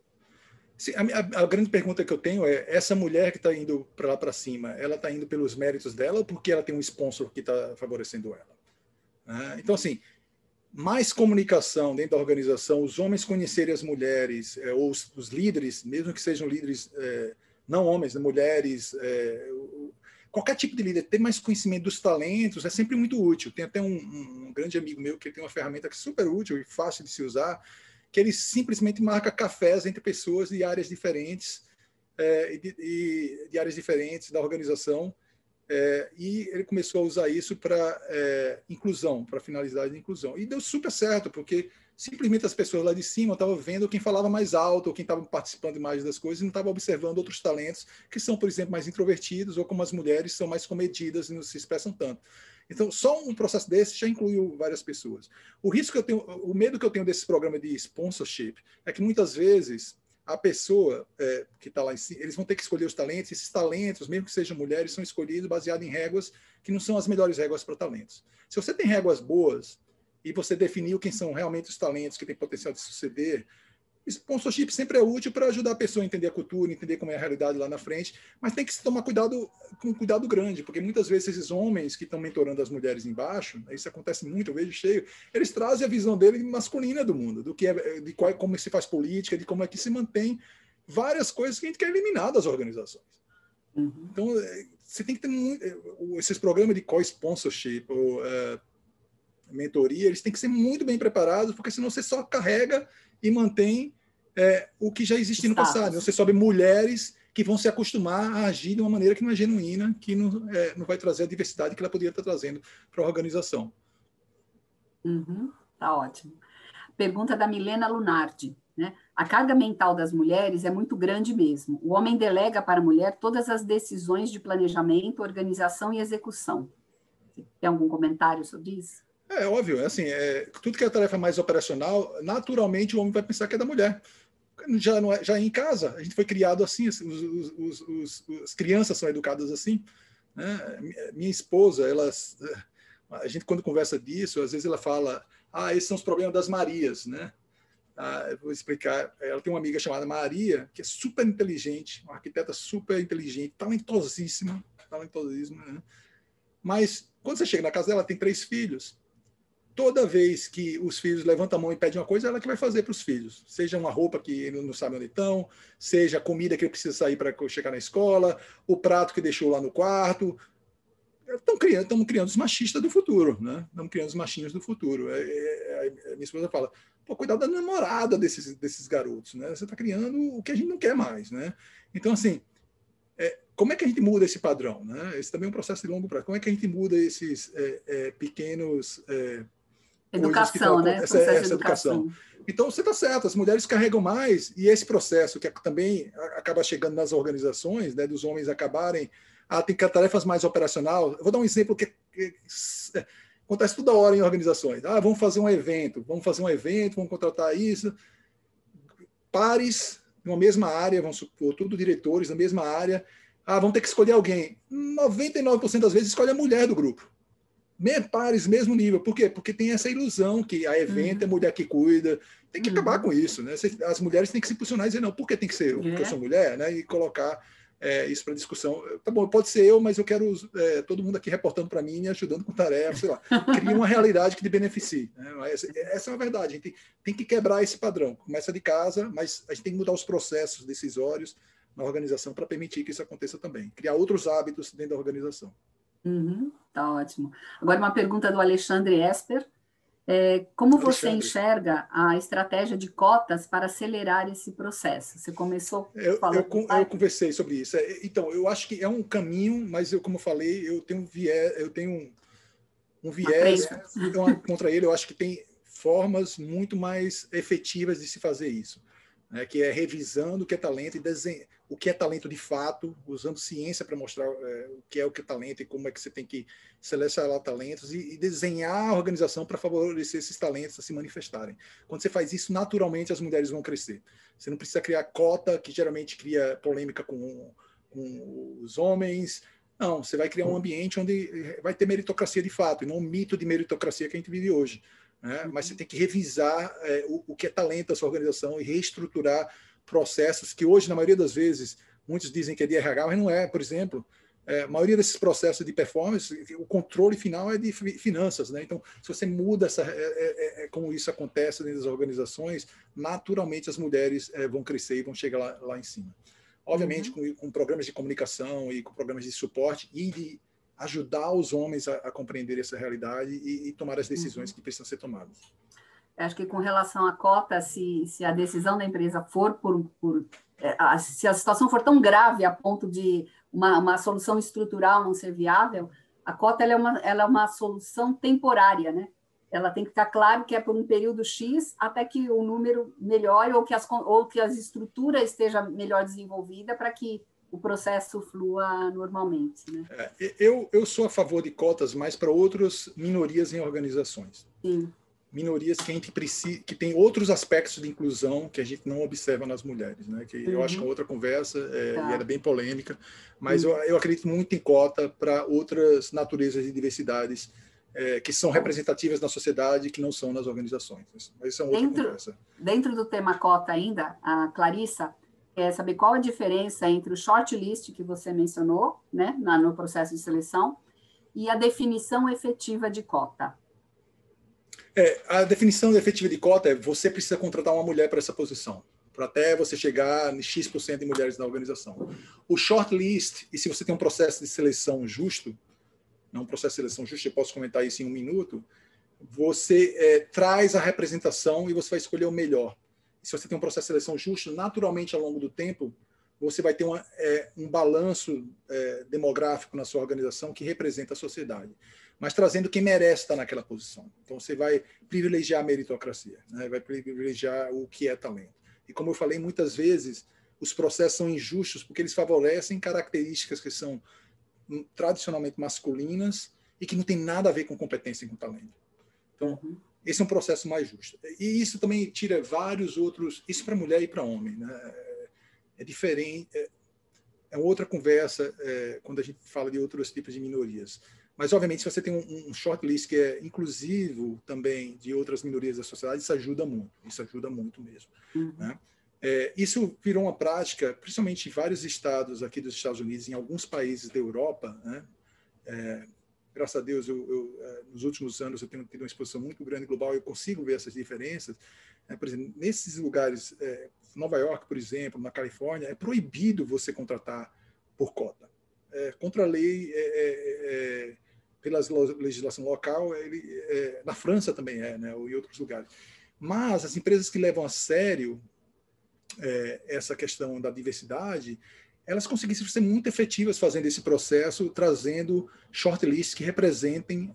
Sim, a grande pergunta que eu tenho é, essa mulher que está indo para lá para cima, ela está indo pelos méritos dela ou porque ela tem um sponsor que está favorecendo ela? Então, assim, mais comunicação dentro da organização, os homens conhecerem as mulheres, ou os líderes, mesmo que sejam líderes não homens, mulheres, qualquer tipo de líder, ter mais conhecimento dos talentos é sempre muito útil. Tem até um grande amigo meu que tem uma ferramenta que é super útil e fácil de se usar, que ele simplesmente marca cafés entre pessoas de áreas diferentes, de áreas diferentes da organização, e ele começou a usar isso para inclusão, para finalidade de inclusão. E deu super certo, porque simplesmente as pessoas lá de cima estavam vendo quem falava mais alto, ou quem estava participando mais das coisas, e não estavam observando outros talentos que são, por exemplo, mais introvertidos, ou como as mulheres são mais comedidas e não se expressam tanto. Então, só um processo desse já incluiu várias pessoas. O medo que eu tenho desse programa de sponsorship é que muitas vezes a pessoa que está lá em cima, eles vão ter que escolher os talentos, e esses talentos, mesmo que sejam mulheres, são escolhidos baseados em réguas que não são as melhores réguas para talentos. Se você tem réguas boas e você definiu quem são realmente os talentos que têm potencial de suceder, sponsorship sempre é útil para ajudar a pessoa a entender a cultura, entender como é a realidade lá na frente, mas tem que se tomar cuidado, com um cuidado grande, porque muitas vezes esses homens que estão mentorando as mulheres embaixo, isso acontece muito, eu vejo cheio, eles trazem a visão dele masculina do mundo, como se faz política, de como é que se mantém várias coisas que a gente quer eliminar das organizações. Então, você tem que ter esses programas de co-sponsorship ou mentoria, eles têm que ser muito bem preparados, porque senão você só carrega e mantém o que já existia no passado. Você sobe mulheres que vão se acostumar a agir de uma maneira que não é genuína, que não vai trazer a diversidade que ela poderia estar trazendo para a organização. Tá ótimo. Pergunta da Milena Lunardi. Né? A carga mental das mulheres é muito grande mesmo. O homem delega para a mulher todas as decisões de planejamento, organização e execução. Tem algum comentário sobre isso? É óbvio, assim, tudo que é tarefa mais operacional, naturalmente o homem vai pensar que é da mulher. Já em casa, a gente foi criado assim, as crianças são educadas assim. Né? Minha esposa, a gente quando conversa disso, às vezes ela fala, esses são os problemas das Marias, né? Eu vou explicar. Ela tem uma amiga chamada Maria, que é super inteligente, uma arquiteta super inteligente, talentosíssima, né? Mas quando você chega na casa dela, ela tem 3 filhos. Toda vez que os filhos levantam a mão e pedem uma coisa, ela que vai fazer para os filhos. Seja uma roupa que ele não sabe onde estão, seja a comida que ele precisa sair para chegar na escola, o prato que deixou lá no quarto. Estamos criando os machistas do futuro, né? Estamos criando os machinhos do futuro. A minha esposa fala, pô, cuidado da namorada desses garotos, né? Você está criando o que a gente não quer mais, né? Então, assim, como é que a gente muda esse padrão, né? Esse também é um processo de longo prazo. Como é que a gente muda esses pequenos... Educação, né? Essa educação. Então, você está certo, as mulheres carregam mais, e esse processo que também acaba chegando nas organizações, né, dos homens acabarem, tem tarefas mais operacional. Eu vou dar um exemplo que acontece toda hora em organizações. Vamos fazer um evento, vamos contratar isso. Pares, numa mesma área, vamos supor, tudo diretores na mesma área, vão ter que escolher alguém. 99% das vezes escolhe a mulher do grupo. Pares, mesmo nível. Por quê? Porque tem essa ilusão que a evento é mulher que cuida. Tem que acabar com isso, né? As mulheres têm que se posicionar e dizer, não, por que tem que ser eu? Porque eu sou mulher, né? E colocar isso para discussão. Tá bom, pode ser eu, mas eu quero todo mundo aqui reportando para mim, me ajudando com tarefas, sei lá. Cria uma realidade que te beneficie. Né? Essa é uma verdade. A gente tem que quebrar esse padrão. Começa de casa, mas a gente tem que mudar os processos decisórios na organização para permitir que isso aconteça também. Criar outros hábitos dentro da organização. Tá ótimo. Agora uma pergunta do Alexandre Esper. Como você enxerga a estratégia de cotas para acelerar esse processo? Você começou falando... Eu conversei sobre isso. Então, eu acho que é um caminho, mas como eu falei, eu tenho um viés contra ele. Eu acho que tem formas muito mais efetivas de se fazer isso, né? Que é revisando o que é talento e o que é talento de fato, usando ciência para mostrar o que é talento e como é que você tem que selecionar talentos e desenhar a organização para favorecer esses talentos a se manifestarem. Quando você faz isso, naturalmente as mulheres vão crescer. Você não precisa criar cota, que geralmente cria polêmica com os homens. Não, você vai criar um ambiente onde vai ter meritocracia de fato, e não um mito de meritocracia que a gente vive hoje. Né? Mas você tem que revisar o que é talento da sua organização e reestruturar processos que hoje, na maioria das vezes, muitos dizem que é de RH, mas não é. Por exemplo, a maioria desses processos de performance, o controle final é de finanças. Né? Então, se você muda como isso acontece dentro das organizações, naturalmente as mulheres vão crescer e vão chegar lá em cima. Obviamente, com programas de comunicação e com programas de suporte e de ajudar os homens a compreender essa realidade e tomar as decisões que precisam ser tomadas. Acho que com relação à cota, se a decisão da empresa for se a situação for tão grave a ponto de uma solução estrutural não ser viável, a cota ela é uma solução temporária, né? Ela tem que ficar claro que é por um período X até que o número melhore ou que as estruturas esteja melhor desenvolvida para que o processo flua normalmente. Né? Eu sou a favor de cotas mais para outras minorias em organizações. Sim. Minorias que a gente precisa, que tem outros aspectos de inclusão que a gente não observa nas mulheres, né? Que eu acho que é outra conversa e era bem polêmica, mas eu acredito muito em cota para outras naturezas de diversidades que são representativas na sociedade e que não são nas organizações. Mas isso é outra conversa. Dentro do tema cota ainda, a Clarissa quer saber qual a diferença entre o shortlist que você mencionou, né, no processo de seleção, e a definição efetiva de cota. A definição efetiva de cota é você precisa contratar uma mulher para essa posição, para até você chegar em X% de mulheres na organização. O shortlist, e se você tem um processo de seleção justo, não um processo de seleção justo, eu posso comentar isso em 1 minuto, você traz a representação e você vai escolher o melhor. E se você tem um processo de seleção justo, naturalmente, ao longo do tempo, você vai ter um balanço demográfico na sua organização que representa a sociedade, mas trazendo quem merece estar naquela posição. Então, você vai privilegiar a meritocracia, né? Vai privilegiar o que é talento. E, como eu falei, muitas vezes, os processos são injustos porque eles favorecem características que são tradicionalmente masculinas e que não tem nada a ver com competência e com talento. Então, esse é um processo mais justo. E isso também tira vários outros... Isso para mulher e para homem, né? É diferente, é outra conversa quando a gente fala de outros tipos de minorias. Mas, obviamente, se você tem um shortlist que é inclusivo também de outras minorias da sociedade, isso ajuda muito mesmo. Né? Isso virou uma prática, principalmente em vários estados aqui dos Estados Unidos, em alguns países da Europa, né? graças a Deus, nos últimos anos eu tenho tido uma exposição muito grande global e eu consigo ver essas diferenças. Por exemplo, nesses lugares, Nova York, por exemplo, na Califórnia, é proibido você contratar por cota. Contra a lei, pela legislação local, na França também né, ou em outros lugares. Mas as empresas que levam a sério essa questão da diversidade, elas conseguissem ser muito efetivas fazendo esse processo, trazendo shortlists que representem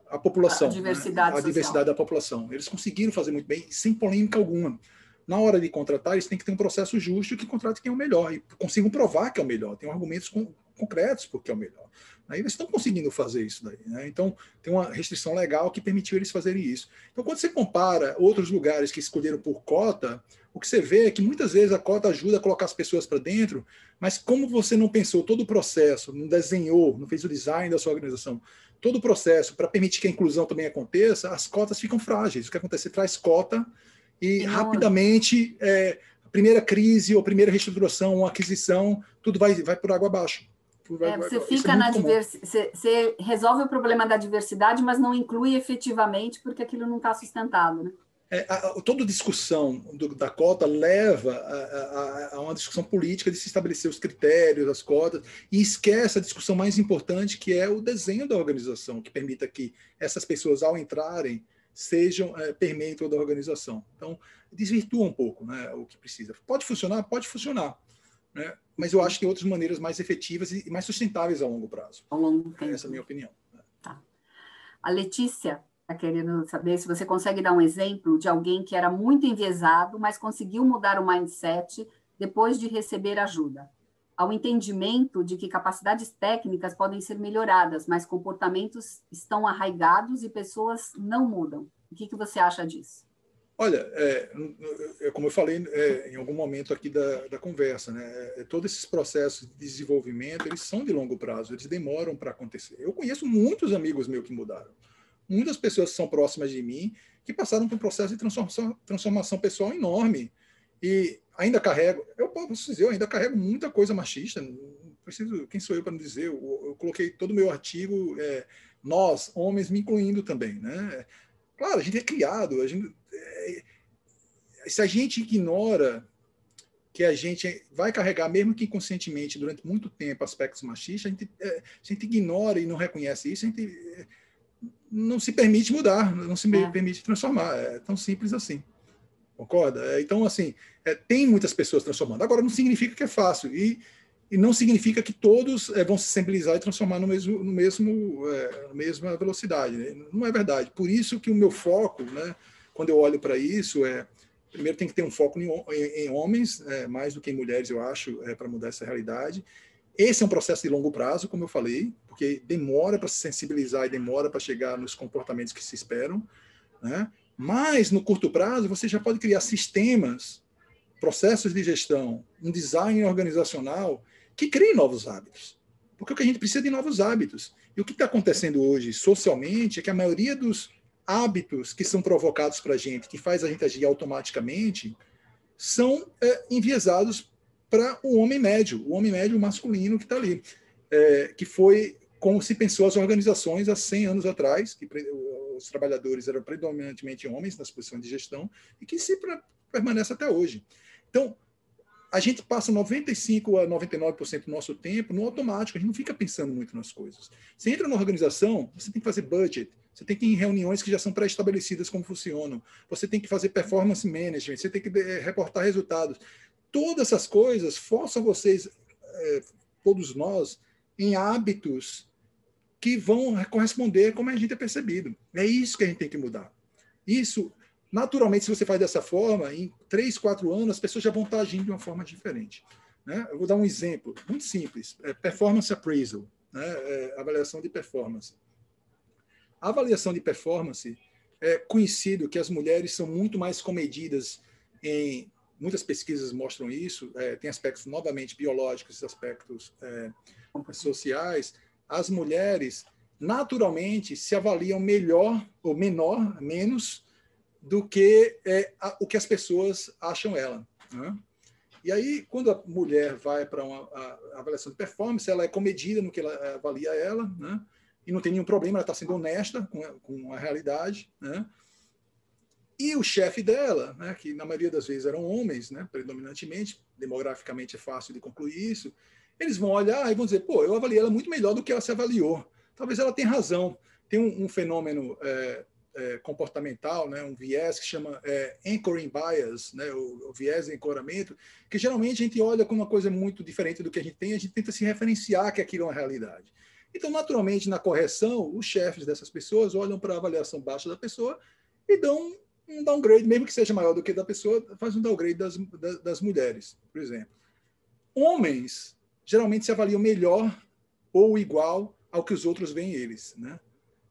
a população, a diversidade, né? A diversidade da população. Eles conseguiram fazer muito bem, sem polêmica alguma. Na hora de contratar, eles têm que ter um processo justo que contrate quem é o melhor e consigam provar que é o melhor, tem argumentos concretos porque é o melhor. Aí eles estão conseguindo fazer isso daí, né? Então, tem uma restrição legal que permitiu eles fazerem isso. Então, quando você compara outros lugares que escolheram por cota, o que você vê é que muitas vezes a cota ajuda a colocar as pessoas para dentro, mas como você não pensou todo o processo, não desenhou, não fez o design da sua organização, todo o processo para permitir que a inclusão também aconteça, as cotas ficam frágeis. O que acontece? Você traz cota e rapidamente, a primeira crise ou primeira reestruturação ou aquisição, tudo vai por água abaixo. Você fica na diversidade, você resolve o problema da diversidade, mas não inclui efetivamente porque aquilo não está sustentado, né? Toda discussão da cota leva a uma discussão política de se estabelecer os critérios, as cotas, e esquece a discussão mais importante, que é o desenho da organização, que permita que essas pessoas, ao entrarem, permeiem toda a organização. Então, desvirtua um pouco, né, o que precisa. Pode funcionar? Pode funcionar. Né? Mas eu acho que tem outras maneiras mais efetivas e mais sustentáveis a longo prazo. Ao longo tempo. Essa é a minha opinião. Tá. A Letícia está querendo saber se você consegue dar um exemplo de alguém que era muito enviesado, mas conseguiu mudar o mindset depois de receber ajuda, ao entendimento de que capacidades técnicas podem ser melhoradas, mas comportamentos estão arraigados e pessoas não mudam. O que você acha disso? Olha, como eu falei em algum momento aqui da conversa, né, todos esses processos de desenvolvimento, eles são de longo prazo, eles demoram para acontecer. Eu conheço muitos amigos meus que mudaram. Muitas pessoas que são próximas de mim que passaram por um processo de transformação pessoal enorme. E ainda carrego, eu posso dizer, eu ainda carrego muita coisa machista. Não preciso, quem sou eu para não dizer? Eu coloquei todo o meu artigo, nós, homens, me incluindo também, né? Claro, a gente é criado, se a gente ignora que a gente vai carregar, mesmo que inconscientemente, durante muito tempo, aspectos machistas, a gente ignora e não reconhece isso, a gente não se permite mudar, não se permite transformar. É tão simples assim. Concorda? Então, assim, tem muitas pessoas transformando. Agora, não significa que é fácil. E não significa que todos vão se sensibilizar e transformar na mesma velocidade. Né? Não é verdade. Por isso que o meu foco, né, quando eu olho para isso, primeiro tem que ter um foco em homens, mais do que em mulheres, eu acho, para mudar essa realidade. Esse é um processo de longo prazo, como eu falei, porque demora para se sensibilizar e demora para chegar nos comportamentos que se esperam, né? Mas, no curto prazo, você já pode criar sistemas, processos de gestão, um design organizacional que criem novos hábitos. Porque o que a gente precisa é de novos hábitos. E o que está acontecendo hoje, socialmente, é que a maioria dos hábitos que são provocados para a gente, que faz a gente agir automaticamente, são enviesados para o homem médio masculino que está ali, que foi como se pensou as organizações há 100 anos atrás, que os trabalhadores eram predominantemente homens nas posições de gestão, e que permanece até hoje. Então, a gente passa 95% a 99% do nosso tempo no automático, a gente não fica pensando muito nas coisas. Você entra numa organização, você tem que fazer budget, você tem que ir em reuniões que já são pré-estabelecidas como funcionam, você tem que fazer performance management, você tem que reportar resultados. Todas essas coisas forçam vocês, todos nós, em hábitos que vão corresponder como a gente é percebido. É isso que a gente tem que mudar. Isso, naturalmente, se você faz dessa forma, em 3, 4 anos, as pessoas já vão estar agindo de uma forma diferente. Né? Eu vou dar um exemplo muito simples. Performance appraisal, né? Avaliação de performance. A avaliação de performance é conhecido que as mulheres são muito mais comedidas em... Muitas pesquisas mostram isso, tem aspectos novamente biológicos, aspectos sociais. As mulheres, naturalmente, se avaliam melhor ou menos do que o que as pessoas acham ela. Né? E aí, quando a mulher vai para uma avaliação de performance, ela é comedida no que ela avalia ela, né? e não tem nenhum problema, ela está sendo honesta com a realidade, né? E o chefe dela, né, que na maioria das vezes eram homens, né, predominantemente, demograficamente é fácil de concluir isso, eles vão olhar e vão dizer, pô, eu avaliei ela muito melhor do que ela se avaliou. Talvez ela tenha razão. Tem um fenômeno comportamental, né, um viés que chama anchoring bias, né, o viés de ancoramento, que geralmente a gente olha com uma coisa muito diferente do que a gente tem, a gente tenta se referenciar que aquilo é uma realidade. Então, naturalmente, na correção, os chefes dessas pessoas olham para a avaliação baixa da pessoa e dão um downgrade, mesmo que seja maior do que da pessoa, faz um downgrade das mulheres, por exemplo. Homens geralmente se avaliam melhor ou igual ao que os outros veem eles, né?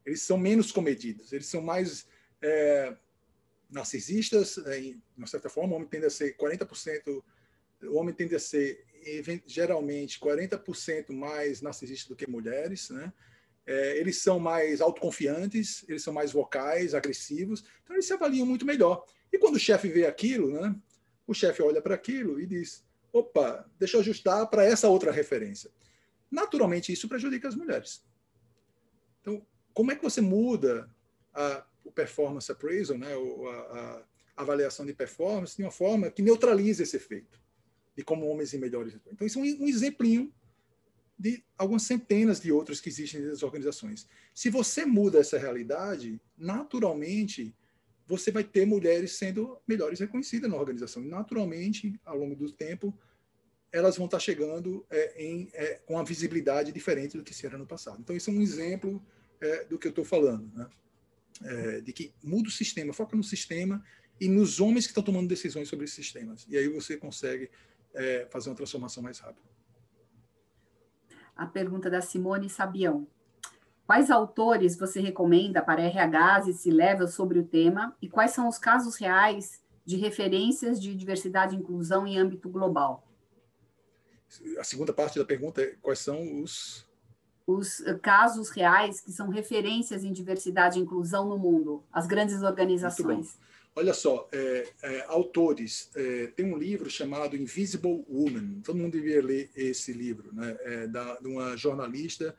Eles são menos comedidos, eles são mais narcisistas, de uma certa forma. O homem tende a ser 40%, o homem tende a ser geralmente 40% mais narcisista do que mulheres, né? Eles são mais autoconfiantes, eles são mais vocais, agressivos, então eles se avaliam muito melhor. E quando o chefe vê aquilo, né, o chefe olha para aquilo e diz, opa, deixa eu ajustar para essa outra referência. Naturalmente, isso prejudica as mulheres. Então, como é que você muda o performance appraisal, né, a avaliação de performance, de uma forma que neutralize esse efeito, de como homens e melhores. Então, isso é um exemplinho de algumas centenas de outros que existem nas organizações. Se você muda essa realidade, naturalmente, você vai ter mulheres sendo melhores reconhecidas na organização. E, naturalmente, ao longo do tempo, elas vão estar chegando com uma visibilidade diferente do que se era no passado. Então, isso é um exemplo do que eu estou falando, né? De que muda o sistema, foca no sistema e nos homens que estão tomando decisões sobre esses sistemas. E aí você consegue fazer uma transformação mais rápida. A pergunta da Simone Sabião. Quais autores você recomenda para RHs e C-Level sobre o tema e quais são os casos reais de referências de diversidade e inclusão em âmbito global? A segunda parte da pergunta é quais são os casos reais que são referências em diversidade e inclusão no mundo, as grandes organizações. Olha só, autores. Tem um livro chamado Invisible Woman. Todo mundo devia ler esse livro, né? De uma jornalista.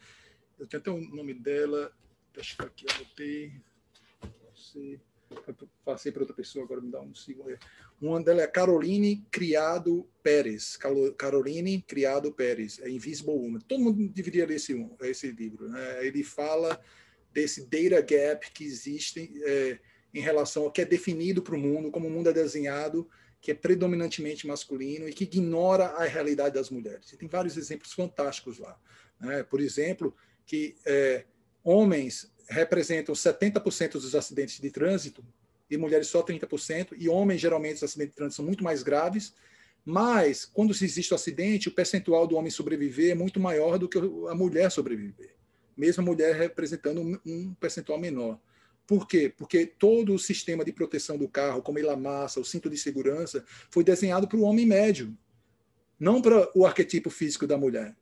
Eu tenho até o nome dela. Deixa eu aqui, anotei. Passei para outra pessoa, agora me dá um segundo. Uma dela é Caroline Criado Pérez. Caroline Criado Pérez, Invisible Woman. Todo mundo deveria ler esse livro, né? Ele fala desse data gap que existe em relação ao que é definido para o mundo, como o mundo é desenhado, que é predominantemente masculino e que ignora a realidade das mulheres. E tem vários exemplos fantásticos lá, né? Por exemplo, que homens representam 70% dos acidentes de trânsito e mulheres só 30%, e homens, geralmente, os acidentes de trânsito são muito mais graves, mas, quando existe o acidente, o percentual do homem sobreviver é muito maior do que a mulher sobreviver, mesmo a mulher representando um percentual menor. Por quê? Porque todo o sistema de proteção do carro, como ele amassa, o cinto de segurança, foi desenhado para o homem médio, não para o arquetipo físico da mulher.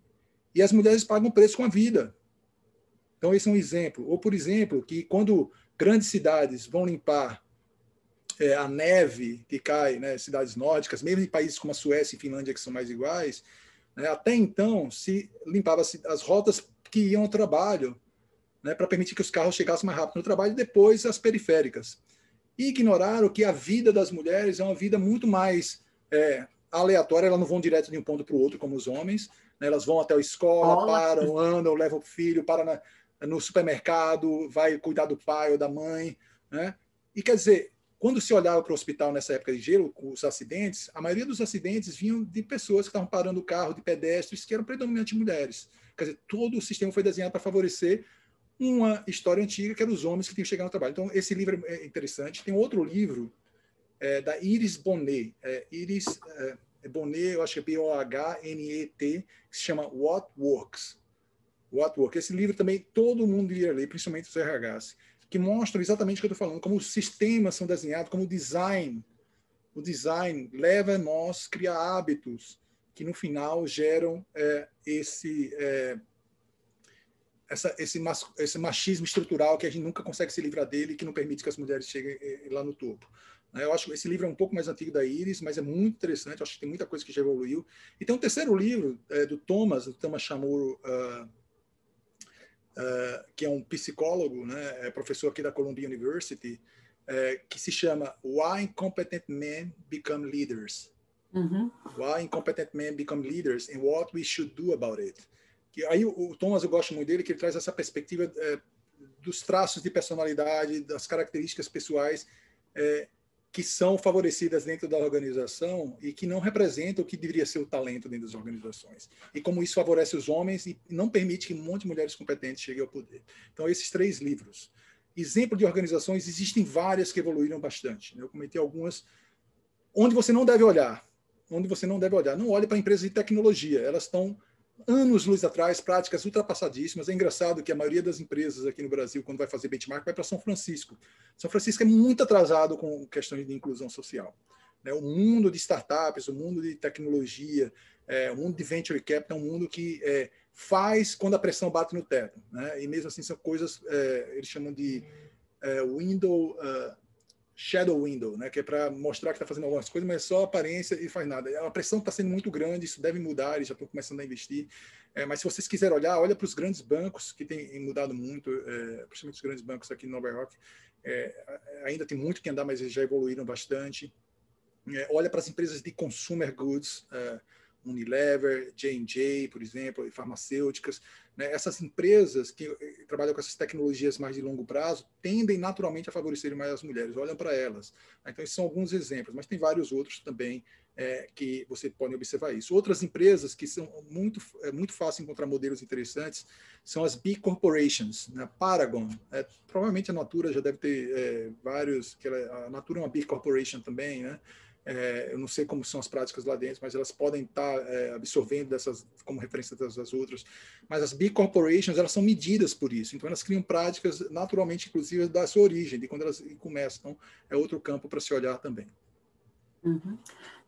E as mulheres pagam preço com a vida. Então, esse é um exemplo. Ou, por exemplo, que quando grandes cidades vão limpar a neve que cai, né, cidades nórdicas, mesmo em países como a Suécia e Finlândia, que são mais iguais, né, até então se limpava as rotas que iam ao trabalho, né, para permitir que os carros chegassem mais rápido no trabalho, e depois as periféricas. E ignoraram que a vida das mulheres é uma vida muito mais aleatória, elas não vão direto de um ponto para o outro como os homens, né, elas vão até a escola, param, andam, levam o filho, param no supermercado, vai cuidar do pai ou da mãe, né? E quer dizer, quando se olhava para o hospital nessa época de gelo, com os acidentes, a maioria dos acidentes vinham de pessoas que estavam parando o carro, de pedestres, que eram predominantemente mulheres. Quer dizer, todo o sistema foi desenhado para favorecer uma história antiga, que eram os homens que tinham que chegar no trabalho. Então, esse livro é interessante. Tem outro livro da Iris Bonet. Iris Bonet, eu acho que é Bohnet, que se chama What Works. What Works. Esse livro também todo mundo iria ler, principalmente os RHs, que mostram exatamente o que eu estou falando, como os sistemas são desenhados, como o design leva a nós a criar hábitos que, no final, geram esse machismo estrutural que a gente nunca consegue se livrar dele e que não permite que as mulheres cheguem lá no topo. Eu acho que esse livro é um pouco mais antigo da Iris, mas é muito interessante, eu acho que tem muita coisa que já evoluiu. E tem um terceiro livro do Thomas Chamorro, que é um psicólogo, né, é professor aqui da Columbia University, que se chama Why Incompetent Men Become Leaders. Uhum. Why Incompetent Men Become Leaders and What We Should Do About It. Que aí o Thomas, eu gosto muito dele, que ele traz essa perspectiva dos traços de personalidade, das características pessoais que são favorecidas dentro da organização e que não representam o que deveria ser o talento dentro das organizações. E como isso favorece os homens e não permite que um monte de mulheres competentes cheguem ao poder. Então, esses 3 livros. Exemplo de organizações, existem várias que evoluíram bastante. Eu comentei algumas onde você não deve olhar. Não olhe para empresas de tecnologia. Elas estão anos-luz atrás, práticas ultrapassadíssimas. É engraçado que a maioria das empresas aqui no Brasil, quando vai fazer benchmark, vai para São Francisco. São Francisco é muito atrasado com questões de inclusão social. O mundo de startups, o mundo de tecnologia, o mundo de venture capital é um mundo que faz quando a pressão bate no teto. E mesmo assim são coisas, eles chamam de shadow window, que é para mostrar que está fazendo algumas coisas, mas é só aparência e faz nada. A pressão está sendo muito grande, isso deve mudar, eles já estão começando a investir. Mas se vocês quiserem olhar, olha para os grandes bancos, que têm mudado muito, principalmente os grandes bancos aqui em Nova York. Ainda tem muito que andar, mas eles já evoluíram bastante. Olha para as empresas de consumer goods, Unilever, J&J, por exemplo, e farmacêuticas. Essas empresas que trabalham com essas tecnologias mais de longo prazo tendem naturalmente a favorecer mais as mulheres. Olham para elas. Então, esses são alguns exemplos, mas tem vários outros também que você pode observar isso. Outras empresas que são muito fácil encontrar modelos interessantes são as Big Corporations. Paragon, provavelmente a Natura já deve ter vários, a Natura é uma Big Corporation também, né? Eu não sei como são as práticas lá dentro, mas elas podem estar absorvendo dessas como referência das outras. Mas as big corporations, elas são medidas por isso. Então, elas criam práticas naturalmente, inclusive, da sua origem, de quando elas começam. Então, é outro campo para se olhar também. Uhum.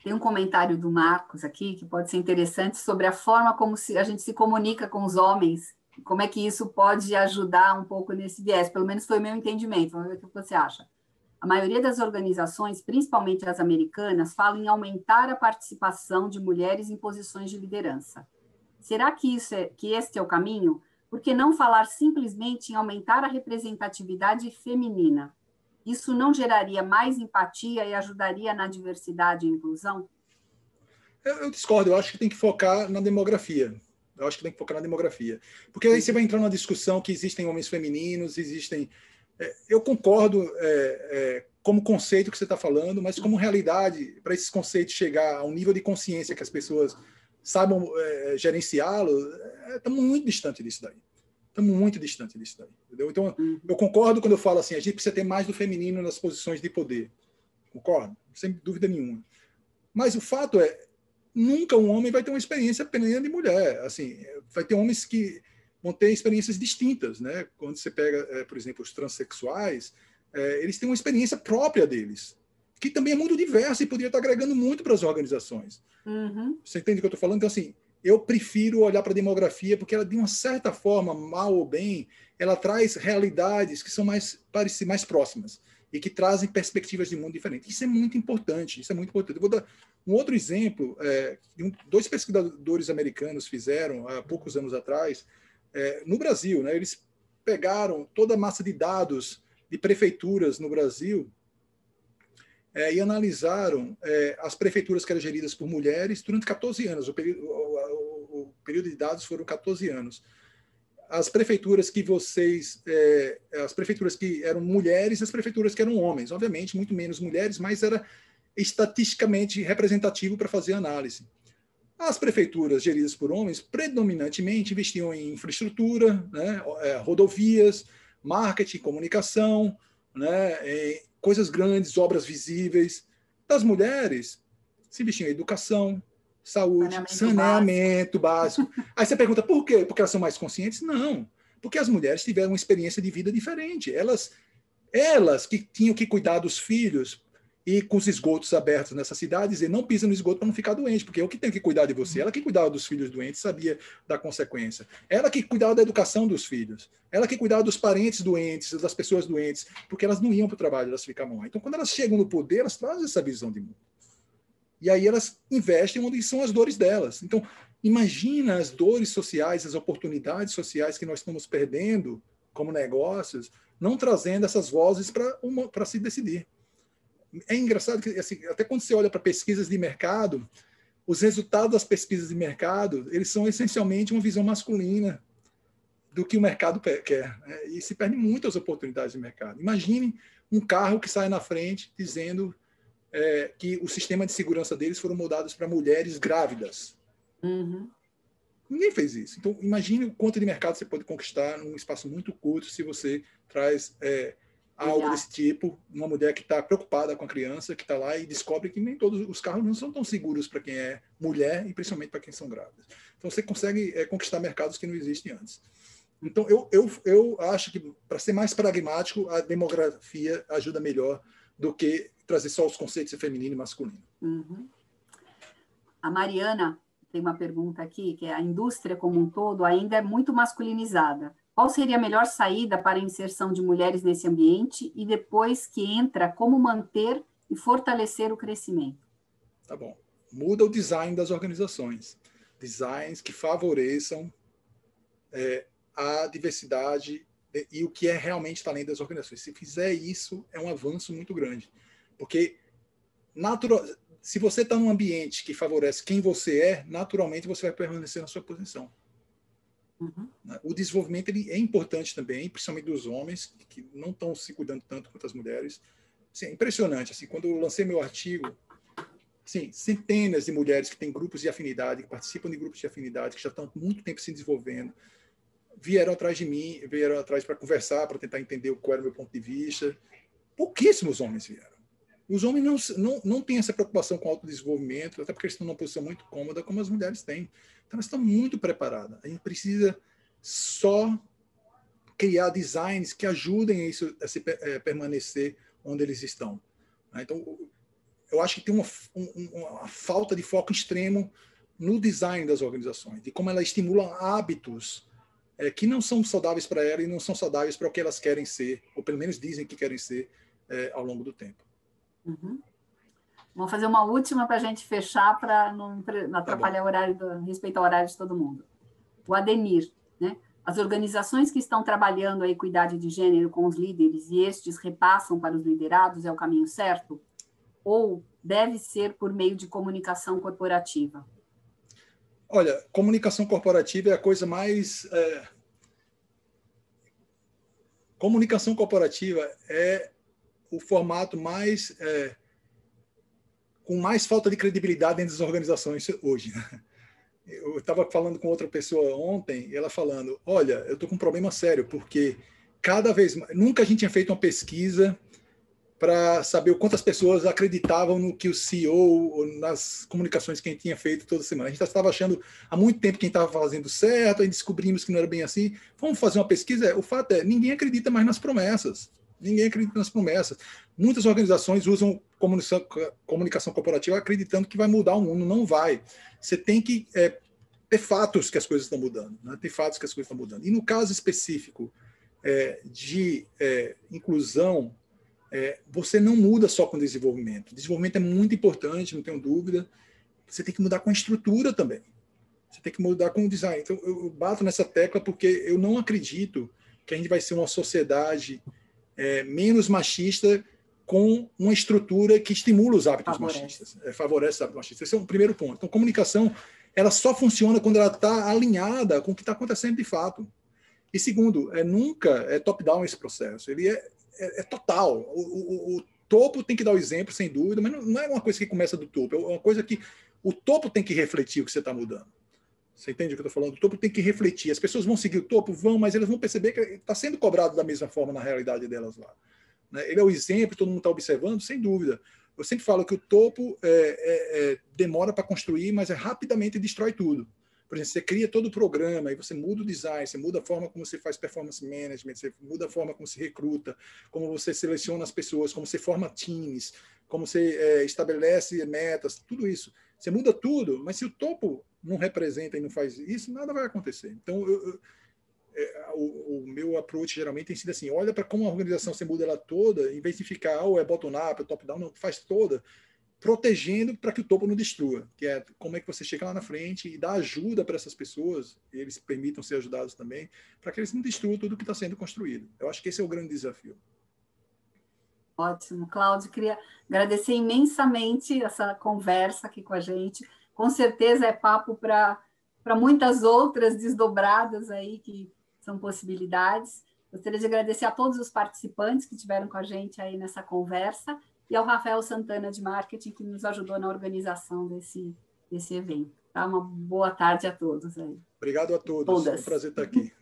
Tem um comentário do Marcos aqui, que pode ser interessante, sobre a forma como a gente se comunica com os homens, como é que isso pode ajudar um pouco nesse viés. Pelo menos foi o meu entendimento. Vamos ver o que você acha. A maioria das organizações, principalmente as americanas, falam em aumentar a participação de mulheres em posições de liderança. Será que este é o caminho? Por que não falar simplesmente em aumentar a representatividade feminina? Isso não geraria mais empatia e ajudaria na diversidade e inclusão? Eu discordo, eu acho que tem que focar na demografia. Porque aí você vai entrar numa discussão que existem homens femininos, existem... Eu concordo como conceito que você está falando, mas como realidade, para esses conceitos chegar a um nível de consciência que as pessoas saibam gerenciá-lo, estamos muito distante disso daí. Entendeu? Então, eu concordo quando eu falo assim, a gente precisa ter mais do feminino nas posições de poder. Concordo? Sem dúvida nenhuma. Mas o fato é, nunca um homem vai ter uma experiência plena de mulher. Assim, vai ter homens que vão ter experiências distintas, né? Quando você pega, por exemplo, os transexuais, eles têm uma experiência própria deles, que também é muito diversa e poderia estar agregando muito para as organizações. Uhum. Você entende o que eu estou falando? Então, assim, eu prefiro olhar para a demografia porque ela, de uma certa forma, mal ou bem, ela traz realidades que são mais próximas e que trazem perspectivas de mundo diferentes. Isso é muito importante. Eu vou dar um outro exemplo. 2 pesquisadores americanos fizeram, há poucos anos atrás, no Brasil, né? Eles pegaram toda a massa de dados de prefeituras no Brasil e analisaram as prefeituras que eram geridas por mulheres durante 14 anos. O período de dados foram 14 anos. As prefeituras que eram mulheres e as prefeituras que eram homens. Obviamente, muito menos mulheres, mas era estatisticamente representativo para fazer análise. As prefeituras geridas por homens predominantemente investiam em infraestrutura, né, rodovias, marketing, comunicação, né, coisas grandes, obras visíveis. Das mulheres, se investiam em educação, saúde, saneamento básico. Aí você pergunta, por quê? Porque elas são mais conscientes? Não, porque as mulheres tiveram uma experiência de vida diferente. Elas que tinham que cuidar dos filhos e com os esgotos abertos nessa cidade, dizer, não pisa no esgoto para não ficar doente, porque eu que tenho que cuidar de você. Ela que cuidava dos filhos doentes, sabia da consequência. Ela que cuidava da educação dos filhos. Ela que cuidava dos parentes doentes, das pessoas doentes, porque elas não iam para o trabalho, elas ficavam lá. Então, quando elas chegam no poder, elas trazem essa visão de mundo. E aí elas investem onde são as dores delas. Então, Imagina as dores sociais, as oportunidades sociais que nós estamos perdendo como negócios, não trazendo essas vozes para se decidir. É engraçado que, assim, até quando você olha para pesquisas de mercado, os resultados das pesquisas de mercado, eles são essencialmente uma visão masculina do que o mercado quer, né? E se perdem muitas oportunidades de mercado. Imagine um carro que sai na frente dizendo que o sistema de segurança deles foram mudados para mulheres grávidas. Uhum. Ninguém fez isso. Então, imagine o quanto de mercado você pode conquistar num espaço muito curto se você traz algo desse tipo, uma mulher que está preocupada com a criança, que está lá e descobre que nem todos os carros não são tão seguros para quem é mulher e principalmente para quem são grávidas. Então, você consegue conquistar mercados que não existem antes. Então, eu acho que, para ser mais pragmático, a demografia ajuda melhor do que trazer só os conceitos de feminino e masculino. Uhum. A Mariana tem uma pergunta aqui, que é: a indústria como um todo ainda é muito masculinizada. Qual seria a melhor saída para a inserção de mulheres nesse ambiente e depois que entra, como manter e fortalecer o crescimento? Tá bom. Muda o design das organizações. Designs que favoreçam a diversidade e o que é realmente talento das organizações. Se fizer isso, é um avanço muito grande. Porque se você está num ambiente que favorece quem você é, naturalmente você vai permanecer na sua posição. Uhum. O desenvolvimento ele é importante também, principalmente dos homens, que não estão se cuidando tanto quanto as mulheres. Assim, é impressionante. Assim, quando eu lancei meu artigo, assim, centenas de mulheres que têm grupos de afinidade, que participam de grupos de afinidade, que já estão há muito tempo se desenvolvendo, vieram atrás de mim, vieram atrás para conversar, para tentar entender qual era o meu ponto de vista. Pouquíssimos homens vieram. Os homens não têm essa preocupação com o autodesenvolvimento, até porque eles estão numa posição muito cômoda, como as mulheres têm. Então, elas estão muito preparadas. A gente precisa só criar designs que ajudem a se permanecer onde eles estão. Então, eu acho que tem uma falta de foco extremo no design das organizações, de como elas estimulam hábitos que não são saudáveis para ela e não são saudáveis para o que elas querem ser, ou pelo menos dizem que querem ser ao longo do tempo. Uhum. Vamos fazer uma última para a gente fechar, para não atrapalhar o horário, respeitar o horário de todo mundo. O Ademir, né? As organizações que estão trabalhando a equidade de gênero com os líderes e estes repassam para os liderados é o caminho certo? Ou deve ser por meio de comunicação corporativa? Olha, comunicação corporativa é a coisa mais... Comunicação corporativa é o formato mais... com mais falta de credibilidade dentro das organizações hoje. Eu estava falando com outra pessoa ontem, e ela falando, olha, eu estou com um problema sério, porque cada vez mais... Nunca a gente tinha feito uma pesquisa para saber o quantas pessoas acreditavam no que o CEO, nas comunicações que a gente tinha feito toda semana. A gente estava achando há muito tempo que a gente estava fazendo certo, aí descobrimos que não era bem assim. Vamos fazer uma pesquisa? O fato é, ninguém acredita mais nas promessas. Ninguém acredita nas promessas. Muitas organizações usam comunicação corporativa acreditando que vai mudar o mundo. Não vai. Você tem que ter fatos que as coisas estão mudando. Né? Tem fatos que as coisas estão mudando. E no caso específico de inclusão, você não muda só com desenvolvimento. Desenvolvimento é muito importante, não tenho dúvida. Você tem que mudar com a estrutura também. Você tem que mudar com o design. Então, eu bato nessa tecla porque eu não acredito que a gente vai ser uma sociedade menos machista com uma estrutura que estimula os hábitos machistas, favorece os hábitos machistas. Esse é o primeiro ponto. Então, comunicação, ela só funciona quando ela está alinhada com o que está acontecendo de fato. E segundo, nunca é top-down esse processo. Ele é total. O topo tem que dar o exemplo, sem dúvida, mas não é uma coisa que começa do topo. É uma coisa que o topo tem que refletir o que você está mudando. Você entende o que eu estou falando? O topo tem que refletir. As pessoas vão seguir o topo? Vão, mas elas vão perceber que está sendo cobrado da mesma forma na realidade delas lá. Ele é o exemplo, todo mundo está observando, sem dúvida. Eu sempre falo que o topo demora para construir, mas rapidamente destrói tudo. Por exemplo, você cria todo o programa, e você muda o design, você muda a forma como você faz performance management, você muda a forma como se recruta, como você seleciona as pessoas, como você forma times, como você estabelece metas, tudo isso. Você muda tudo, mas se o topo não representa e não faz isso, nada vai acontecer. Então, o meu approach geralmente tem sido assim, olha para como a organização você muda ela toda, em vez de ficar, é bottom-up, é top-down, não, faz toda, protegendo para que o topo não destrua, que é como é que você chega lá na frente e dá ajuda para essas pessoas, e eles permitam ser ajudados também, para que eles não destruam tudo que está sendo construído. Eu acho que esse é o grande desafio. Ótimo, Cláudio, queria agradecer imensamente essa conversa aqui com a gente. Com certeza é papo para muitas outras desdobradas aí que são possibilidades. Gostaria de agradecer a todos os participantes que estiveram com a gente aí nessa conversa e ao Rafael Santana de Marketing, que nos ajudou na organização desse evento. Tá? Uma boa tarde a todos aí. Obrigado a todos. Todas. É um prazer estar aqui.